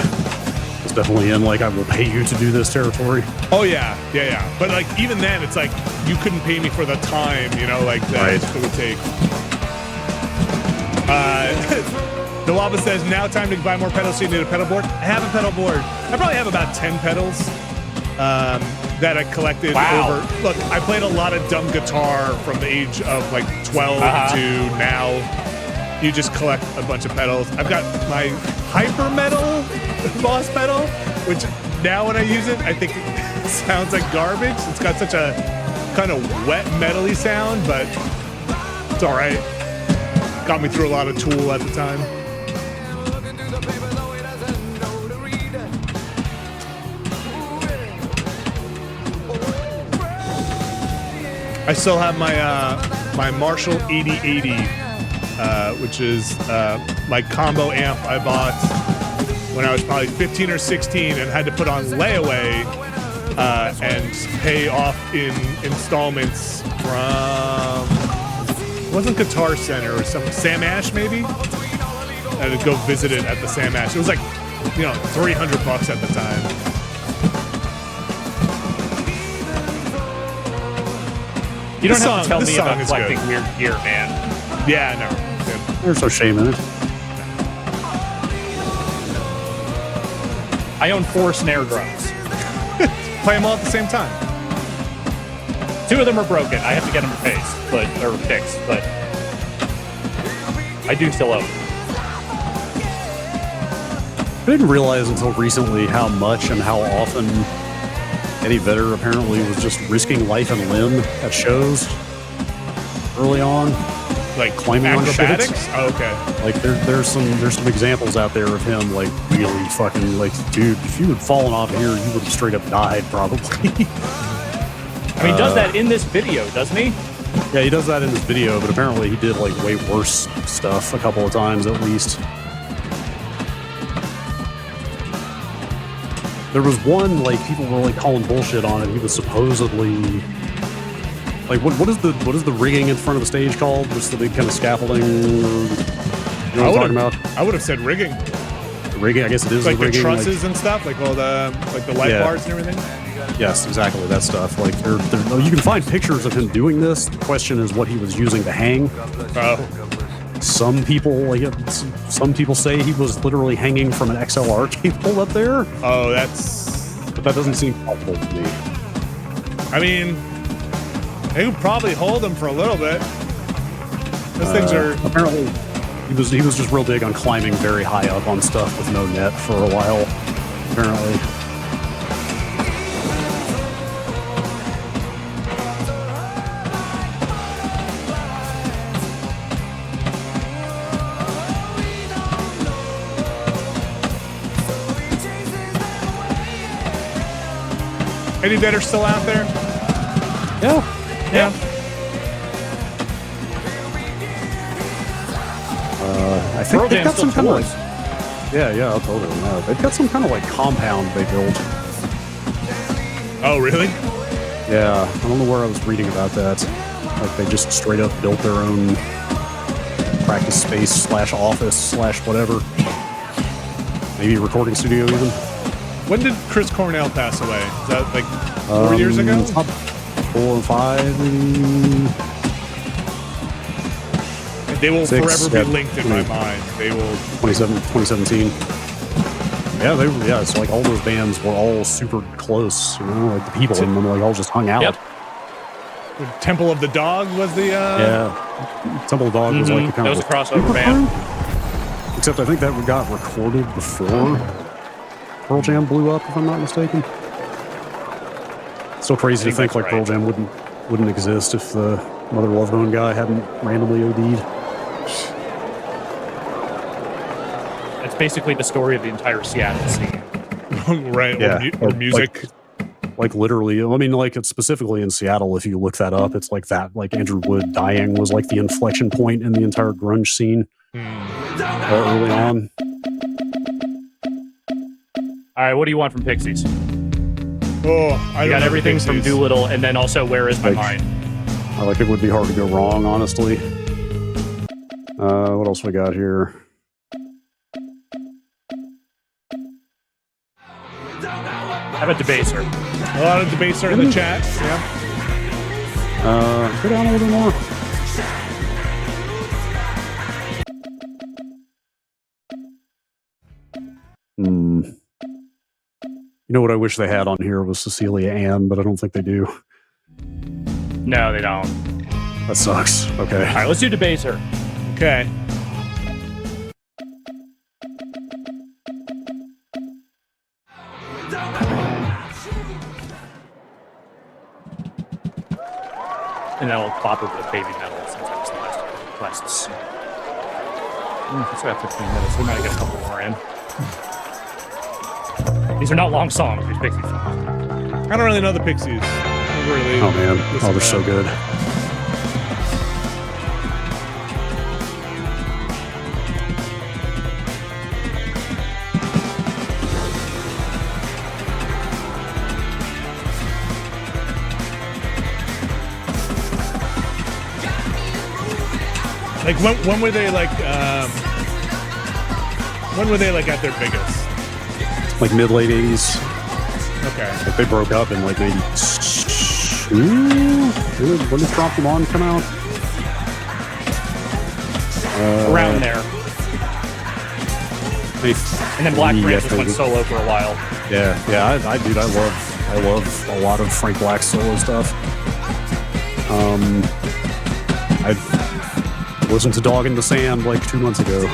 in like I will pay you to do this territory. Oh yeah. But like even then, it's like you couldn't pay me for the time, you know, like that Right. it would take. The Lava says now time to buy more pedals. So you need a pedal board. I have a pedal board. I probably have about 10 pedals that I collected over. Look, I played a lot of dumb guitar from the age of like 12 to now. You just collect a bunch of pedals. I've got my hyper metal Boss pedal, which now when I use it, I think it sounds like garbage. It's got such a kind of wet metally sound, but it's all right. Got me through a lot of Tool at the time. I still have my Marshall 8080, which is my combo amp I bought when I was probably 15 or 16 and had to put on layaway and pay off in installments from, it wasn't Guitar Center or some Sam Ash maybe? I had to go visit it at the Sam Ash. It was like, you know, $300 at the time. You don't This have to song- tell this me song about is collecting good. weird gear, man. Yeah, no. There's no shame in it. I own 4 snare drums. Play them all at the same time. 2 of them are broken. I have to get them fixed, but I do still own them. I didn't realize until recently how much and how often Eddie Vedder apparently was just risking life and limb at shows early on. Like Climbing on acrobatics? Oh, okay. Like there's some examples out there of him like really fucking like, dude, if you had fallen off here, you would have straight up died probably. I mean, he does that in this video, doesn't he? Yeah, he does that in this video, but apparently he did like way worse stuff a couple of times at least. There was one, like, people were like calling bullshit on it. He was supposedly like, what is the rigging in front of the stage called? Just the big kind of scaffolding. You know what I'm talking about? I would have said rigging. The rigging, I guess it is Like the rigging. the trusses and stuff, like all the light Yeah. bars and everything. Yes, exactly, that stuff. Like, you can find pictures of him doing this. The question is what he was using to hang. Oh. Some people say he was literally hanging from an XLR cable up there, Oh, that's. but that doesn't seem possible to me. I mean, They could probably hold them for a little bit. Those things are apparently he was just real big on climbing very high up on stuff with no net for a while. Apparently. Any that are still out there? Yeah. I think Pearl they've got Jam's some still kind of tours. like, yeah, I'll totally know. They've got some kind of like compound they built. Oh, really? Yeah, I don't know where I was reading about that. Like they just straight up built their own practice space / office / whatever. Maybe a recording studio even. When did Chris Cornell pass away? Is that like 4 years ago? It's not 4 or 5. And they will 6, forever yeah, be linked in my mind. They will. 2017. Yeah, it's like all those bands were all super close, you know, like the people in them like all just hung out. Yep. Temple of the Dog was the. Yeah, Temple of Dog was like the kind That was of a crossover band. Except I think that got recorded before Pearl Jam blew up, if I'm not mistaken. Still crazy to think that's like Pearl Jam wouldn't exist if the Mother Love Bone guy hadn't randomly OD'd. That's basically the story of the entire Seattle scene. Right. Yeah, Or music. Like literally, I mean, like it's specifically in Seattle. If you look that up, it's like that. Like Andrew Wood dying was like the inflection point in the entire grunge scene early on. All right, what do you want from Pixies? Oh, I You got everything from Pixies. Doolittle, and then also Where Is My Mind? I like it would be hard to go wrong, honestly. What else we got here? How about Debaser? A lot of debaser in the chat. Yeah. Go down a little more. You know what I wish they had on here was Cecilia Ann, but I don't think they do. No, they don't. That sucks. Okay. All right, let's do Debaser. Okay. And then I'll pop over to Baby Metal since that was the last song. It's about 15 minutes. We might get a couple more in. These are not long songs, these Pixies songs. I don't really know the Pixies. Really. Oh man. Oh, they're so good. Like when were they like? When were they like at their biggest? Like mid-late 80s. Okay. Like they broke up in like maybe when did Drop Them On come out? Around there. And then Black Francis went solo for a while. Yeah, I love a lot of Frank Black's solo stuff. I listened to Dog in the Sand like 2 months ago.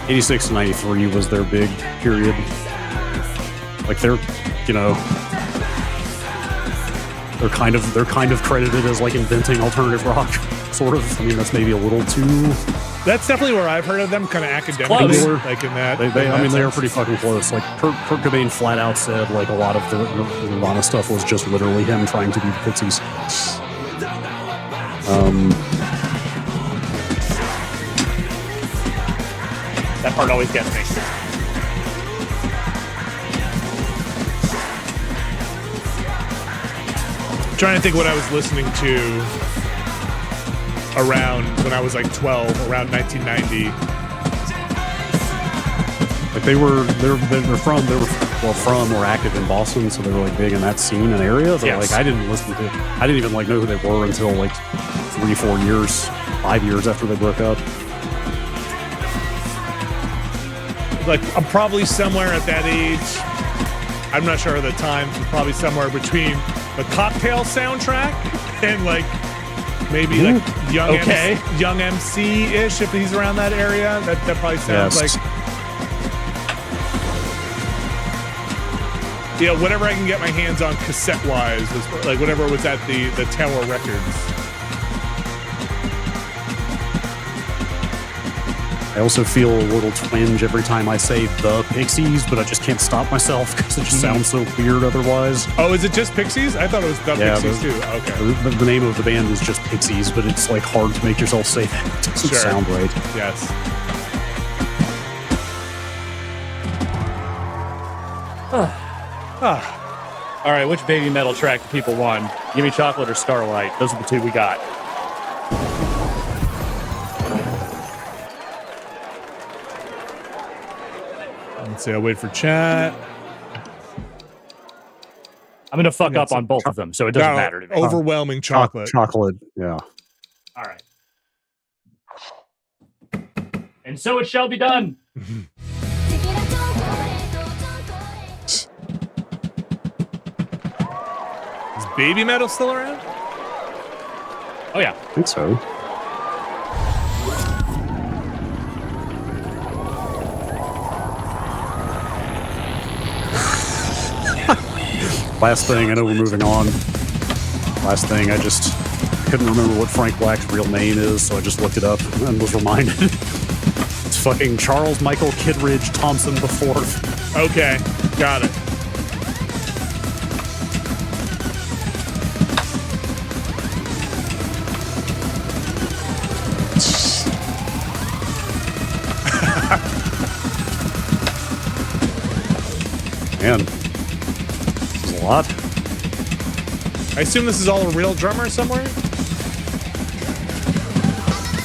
86 to 93 was their big period. Like they're kind of credited as like inventing alternative rock, sort of. I mean, that's maybe a little too. That's definitely where I've heard of them, kind of academically, Close. like in that. They are pretty fucking close. Like Kurt Cobain flat out said, like a lot of the Nirvana stuff was just literally him trying to be the Pixies. That part always gets me. I'm trying to think what I was listening to around when I was like 12, around 1990. Like they were from or active in Boston, so they were like big in that scene and area. But Yes. like I didn't even like know who they were until like 3-4 years, 5 years after they broke up. Like I'm probably somewhere at that age. I'm not sure of the times, but probably somewhere between the Cocktail soundtrack and like maybe like young MC-ish if he's around that area. That probably sounds like. Yeah, whatever I can get my hands on cassette-wise was like whatever was at the Tower Records. I also feel a little twinge every time I say the Pixies, but I just can't stop myself because it just sounds so weird otherwise. Oh, is it just Pixies? I thought it was the Pixies too. Okay. The name of the band is just Pixies, but it's like hard to make yourself say that. It doesn't sound right. Yes. All right, which baby metal track do people want? Give Me Chocolate or Starlight? Those are the two we got. Let's see, I'll wait for chat. I'm going to fuck up on both of them, so it doesn't matter to me. Overwhelming chocolate. Chocolate, yeah. All right. And so it shall be done. Is baby metal still around? Oh, yeah. I think so. Last thing, I know we're moving on. Last thing, I just couldn't remember what Frank Black's real name is, so I just looked it up and was reminded. It's fucking Charles Michael Kittredge Thompson IV. Okay, got it. Man, this is a lot. I assume this is all a real drummer somewhere?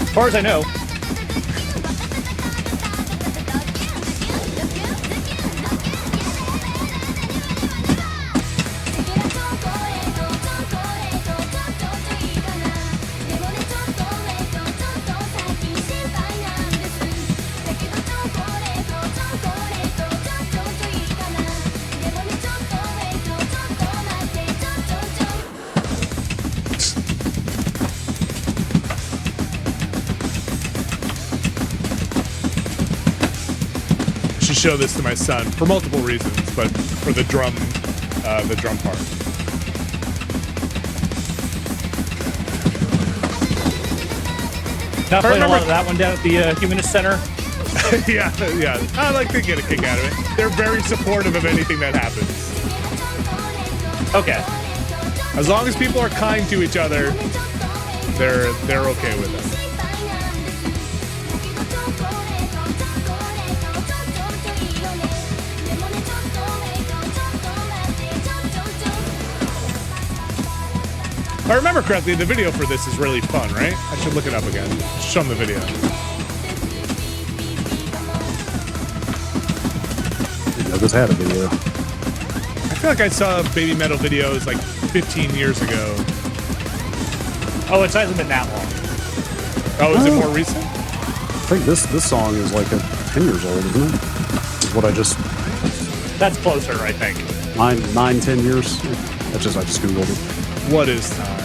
As far as I know. Show this to my son for multiple reasons, but for the drum part. Not playing a lot of that one down at the Humanist Center. yeah. I like to get a kick out of it. They're very supportive of anything that happens. Okay. As long as people are kind to each other, they're okay with it. If I remember correctly, the video for this is really fun, right? I should look it up again. Show them the video. I just had a video. I feel like I saw baby metal videos like 15 years ago. Oh, it hasn't been that long. Oh, is it more recent? I think this song is like 10 years old, isn't it? Is what I just... That's closer, I think. 9, 10 years? I just Googled it. What is time?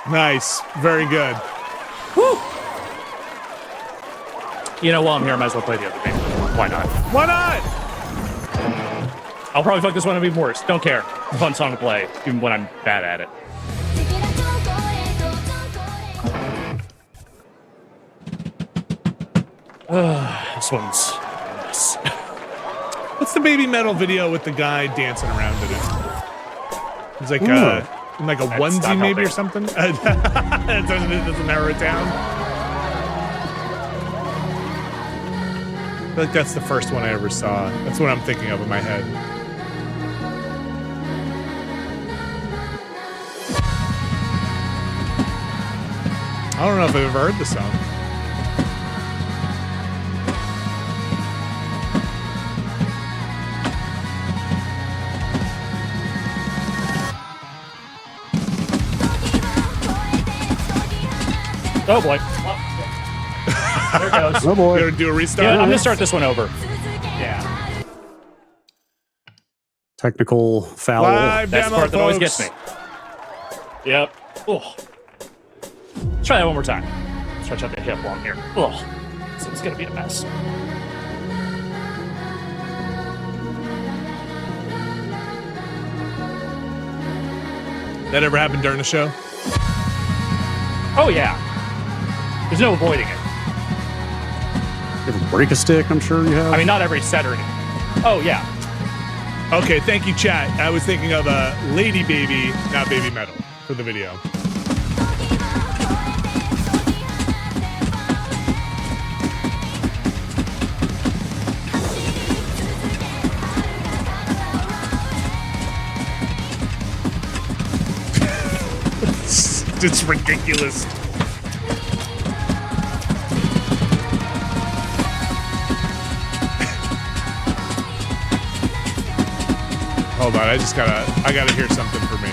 Nice. Very good. Woo! You know, while I'm here, I might as well play the other game. Why not? Why not? I'll probably fuck this one up even worse. Don't care. It's a fun song to play, even when I'm bad at it. This one's a mess. What's the baby metal video with the guy dancing around in it? It's like in like a That's onesie not maybe or helping. something. it doesn't narrow it down. I feel like that's the first one I ever saw. That's what I'm thinking of in my head. I don't know if I've ever heard the song. Oh boy. There it goes. Oh boy. You gonna do a restart? Yeah, I'm gonna start this one over. Yeah. Technical foul. Live That's the demo, part that always folks. gets me. Yep. Oh. Let's try that one more time. Stretch out the hip while I'm here. Oh. So it's gonna be a mess. That ever happened during the show? Oh yeah. There's no avoiding it. You ever break a stick? I'm sure you have. I mean, not every Saturday. Oh yeah. Okay, thank you, chat. I was thinking of Lady Baby, not Baby Metal, for the video. It's ridiculous. Hold on, I gotta hear something for me.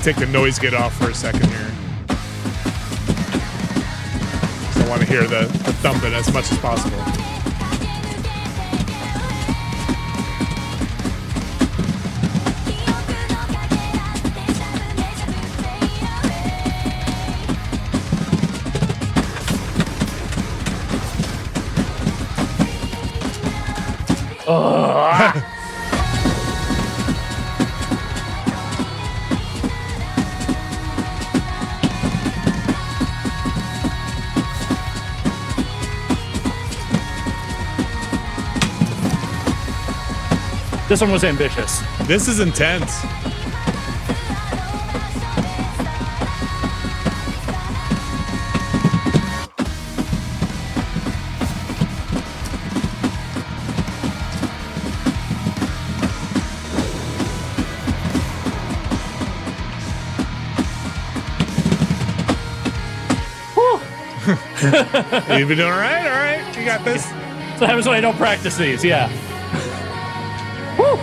Take the noise gate off for a second here. So I want to hear the thumping as much as possible. This one was ambitious. This is intense. You've been doing all right? All right, you got this. So that happens when I don't practice these, yeah. Woo!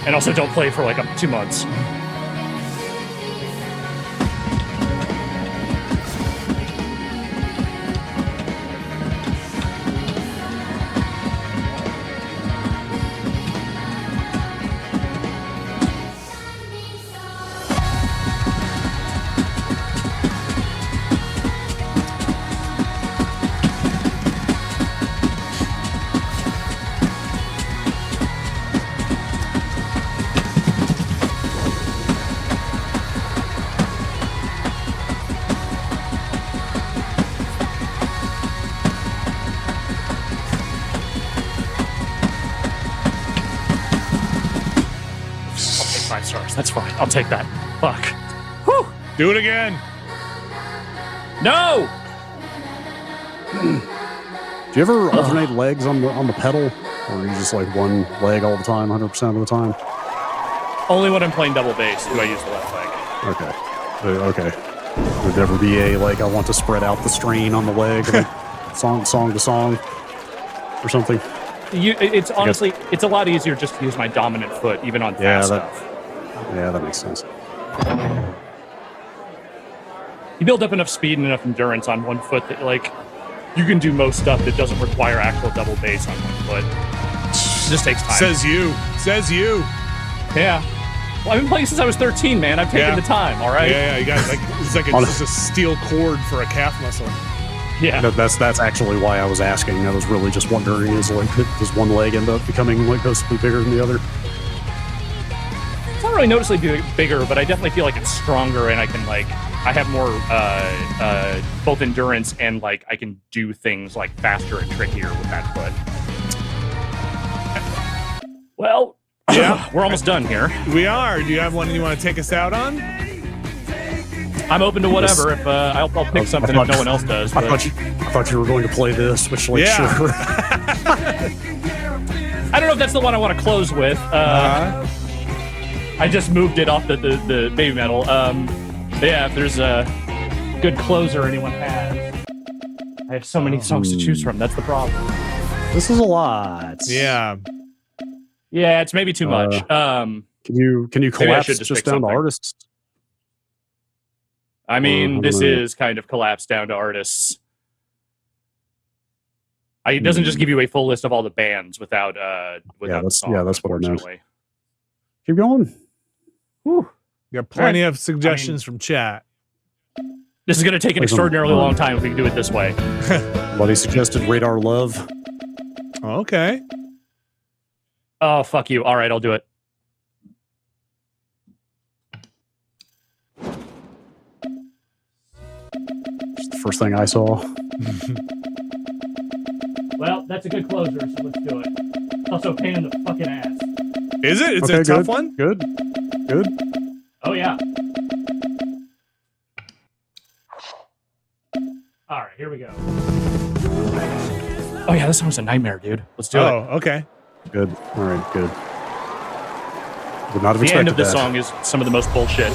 And also don't play for like 2 months. That's fine. I'll take that. Fuck. Whew. Do it again. No! Do you ever alternate legs on the pedal? Or are you just like one leg all the time, 100% of the time? Only when I'm playing double bass do I use the left leg. Okay. Would there ever be a, like, I want to spread out the strain on the leg, like, song to song? or something. It's honestly, it's a lot easier just to use my dominant foot, even on fast stuff. Yeah, that makes sense. You build up enough speed and enough endurance on one foot that, like, you can do most stuff that doesn't require actual double bass on one foot. It just takes time. Says you. Yeah. Well, I've been playing since I was 13, man. I've taken the time, all right? Yeah, you got like it's like just a steel cord for a calf muscle. Yeah. That's actually why I was asking. I was really just wondering, is like, does one leg end up becoming like noticeably bigger than the other? It's not really noticeably bigger, but I definitely feel like it's stronger, and I can, like, I have more both endurance and, like, I can do things like faster and trickier with that foot. Well, yeah, we're almost done here. We are. Do you have one you want to take us out on? I'm open to whatever. If I'll pick something if no one else does. But... I thought you were going to play this, which, like, sure. I don't know if that's the one I want to close with. I just moved it off the baby metal. Yeah, if there's a good closer anyone has. I have so many songs to choose from. That's the problem. This is a lot. Yeah. Yeah, it's maybe too much. Can you collapse just down to artists? I mean, this is kind of collapsed down to artists. It doesn't just give you a full list of all the bands without the song. Yeah, that's what I meant. Keep going. Whew. You got plenty of suggestions from chat. This is going to take an extraordinarily long time if we can do it this way. Buddy suggested Radar Love. Okay. Oh, fuck you. All right, I'll do it. It's the first thing I saw. Well, that's a good closer, so let's do it. It's also a pain in the fucking ass. Is it? It's a tough one? Good. Oh, yeah. All right, here we go. Oh, yeah, this song's a nightmare, dude. Let's do it. Oh, okay. Good. All right, good. Would not have the expected end of this that. song is some of the most bullshit.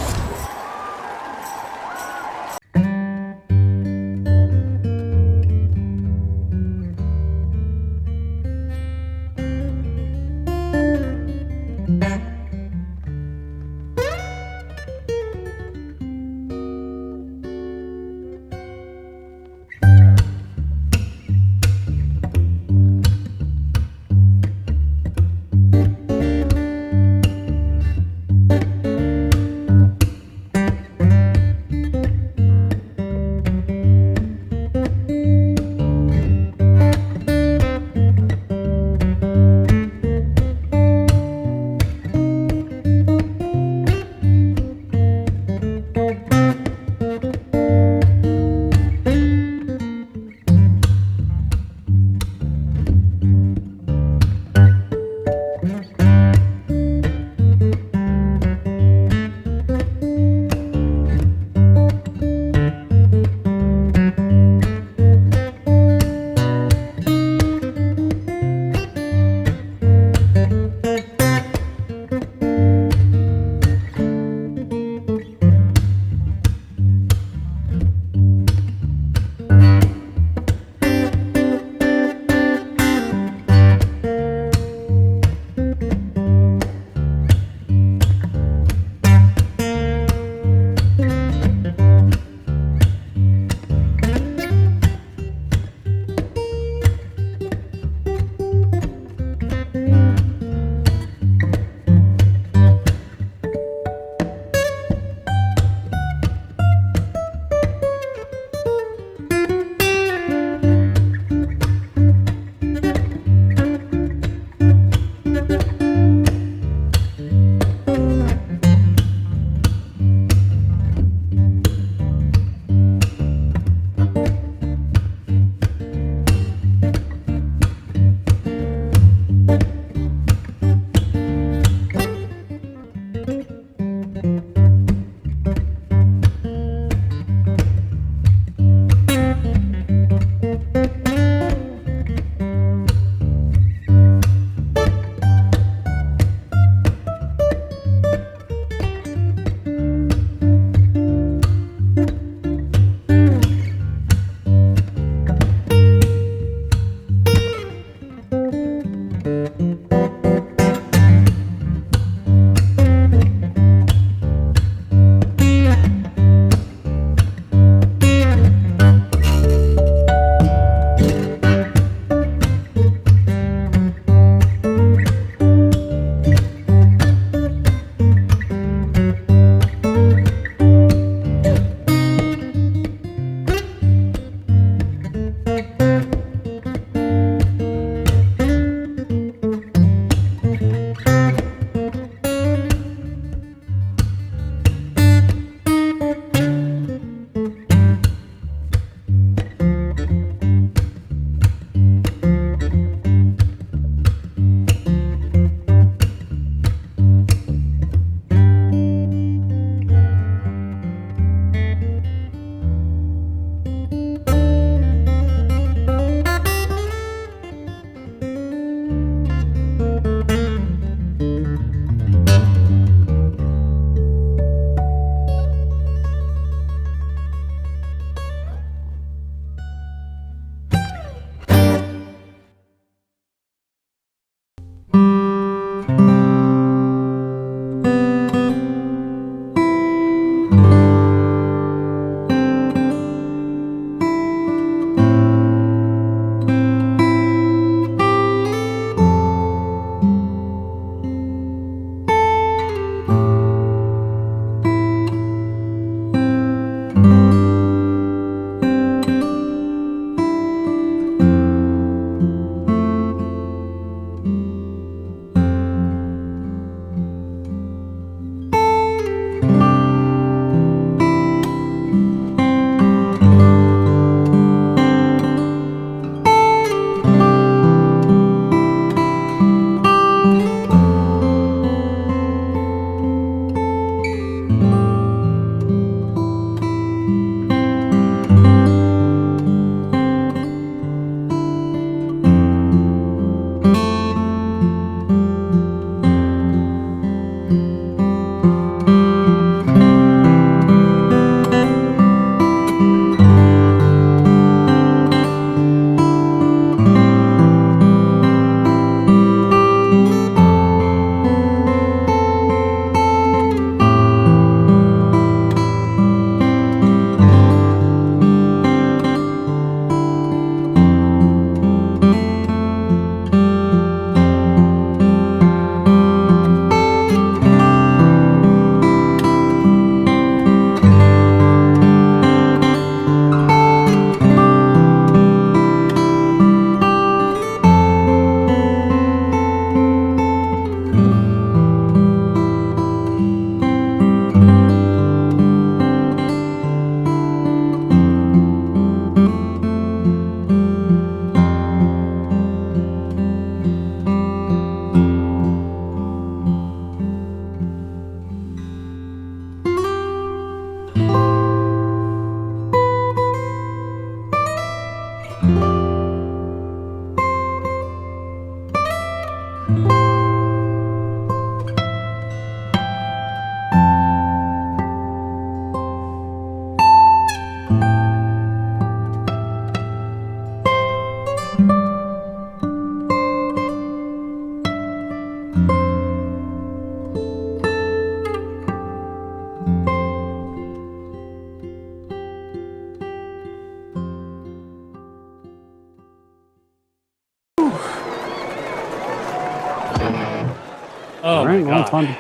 Oh All right, my well, god.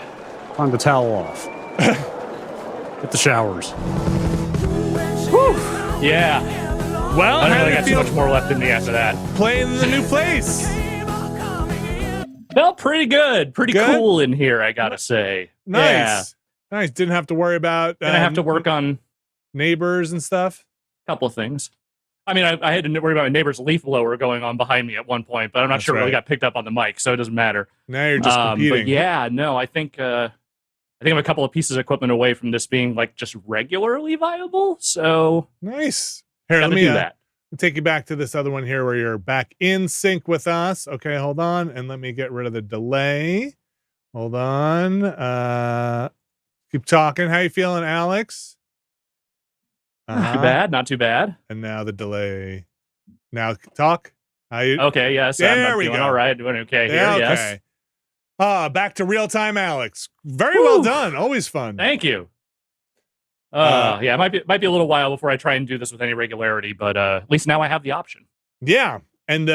time to towel off. Hit the showers. Yeah. Well, I don't how really did got it too feel much more left in me after that. playing in the new place? Felt pretty good. Pretty Good? cool in here, I gotta say. Yeah. Nice. Nice. Didn't have to worry about Gonna have to work on neighbors and stuff. a couple of things. I mean, I had to worry about my neighbor's leaf blower going on behind me at one point, but I'm not That's sure it really right. got picked up on the mic, so it doesn't matter. Now you're just competing. But yeah, no, I think I'm a couple of pieces of equipment away from this being like just regularly viable. So Nice. Here, let gotta me do that. take you back to this other one here where you're back in sync with us. Okay, hold on. And let me get rid of the delay. Hold on. Keep talking. How you feeling, Alex? Not too bad. Not too bad. And now the delay. Now talk. How you? Okay. Yes. There I'm we doing go. all right. Doing okay here. Yeah, Yes. okay. Back to real time, Alex. Very well done. Always fun. Thank you. Yeah, it might be a little while before I try and do this with any regularity, but at least now I have the option. Yeah. And you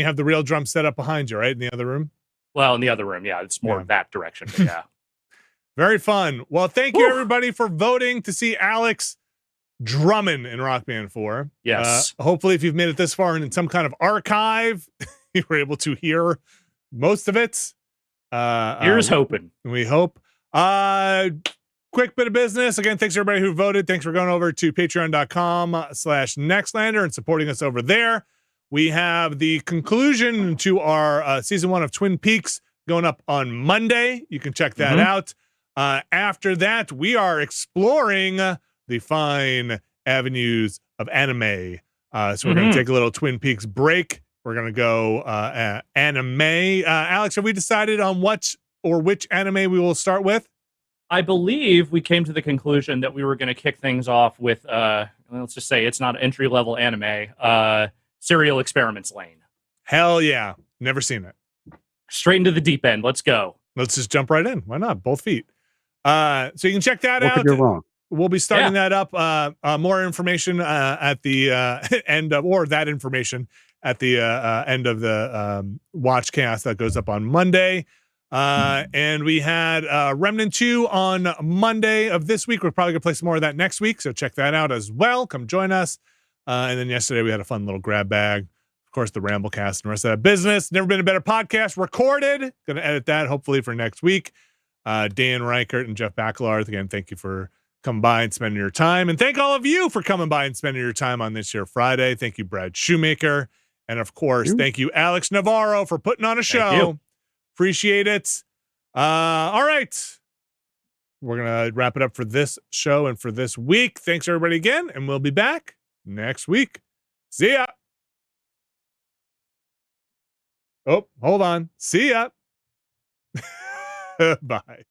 have the real drum set up behind you, right? In the other room? Well, in the other room, yeah, it's more Yeah. that direction. But yeah. Very fun. Well, thank you everybody for voting to see Alex drumming in Rock Band 4. Yes. Hopefully, if you've made it this far and in some kind of archive, you were able to hear most of it. Here's hoping. We hope. Quick bit of business. Again, thanks everybody who voted. Thanks for going over to patreon.com/Nextlander and supporting us over there. We have the conclusion to our season 1 of Twin Peaks going up on Monday. You can check that out. After that, we are exploring the fine avenues of anime. So we're going to take a little Twin Peaks break. We're going to go anime. Alex, have we decided on which anime we will start with? I believe we came to the conclusion that we were going to kick things off with, let's just say it's not entry-level anime, Serial Experiments Lane. Hell yeah. Never seen it. Straight into the deep end. Let's go. Let's just jump right in. Why not? Both feet. So you can check that What out. could go wrong? We'll be starting that up. More information at the end of, or that information at the end of the Watchcast that goes up on Monday. And we had Remnant 2 on Monday of this week. We're probably gonna play some more of that next week, so check that out as well. Come join us. And then yesterday we had a fun little grab bag. Of course, the Ramblecast and the rest of that business. Never been a better podcast recorded. Gonna edit that hopefully for next week. Dan Reichert and Jeff Baccalarth, again, thank you for coming by and spending your time. And thank all of you for coming by and spending your time on this here Friday. Thank you, Brad Shoemaker. And of course, thank you, Alex Navarro, for putting on a show. Appreciate it. All right. We're going to wrap it up for this show and for this week. Thanks, everybody, again. And we'll be back next week. See ya. Oh, hold on. See ya. Bye.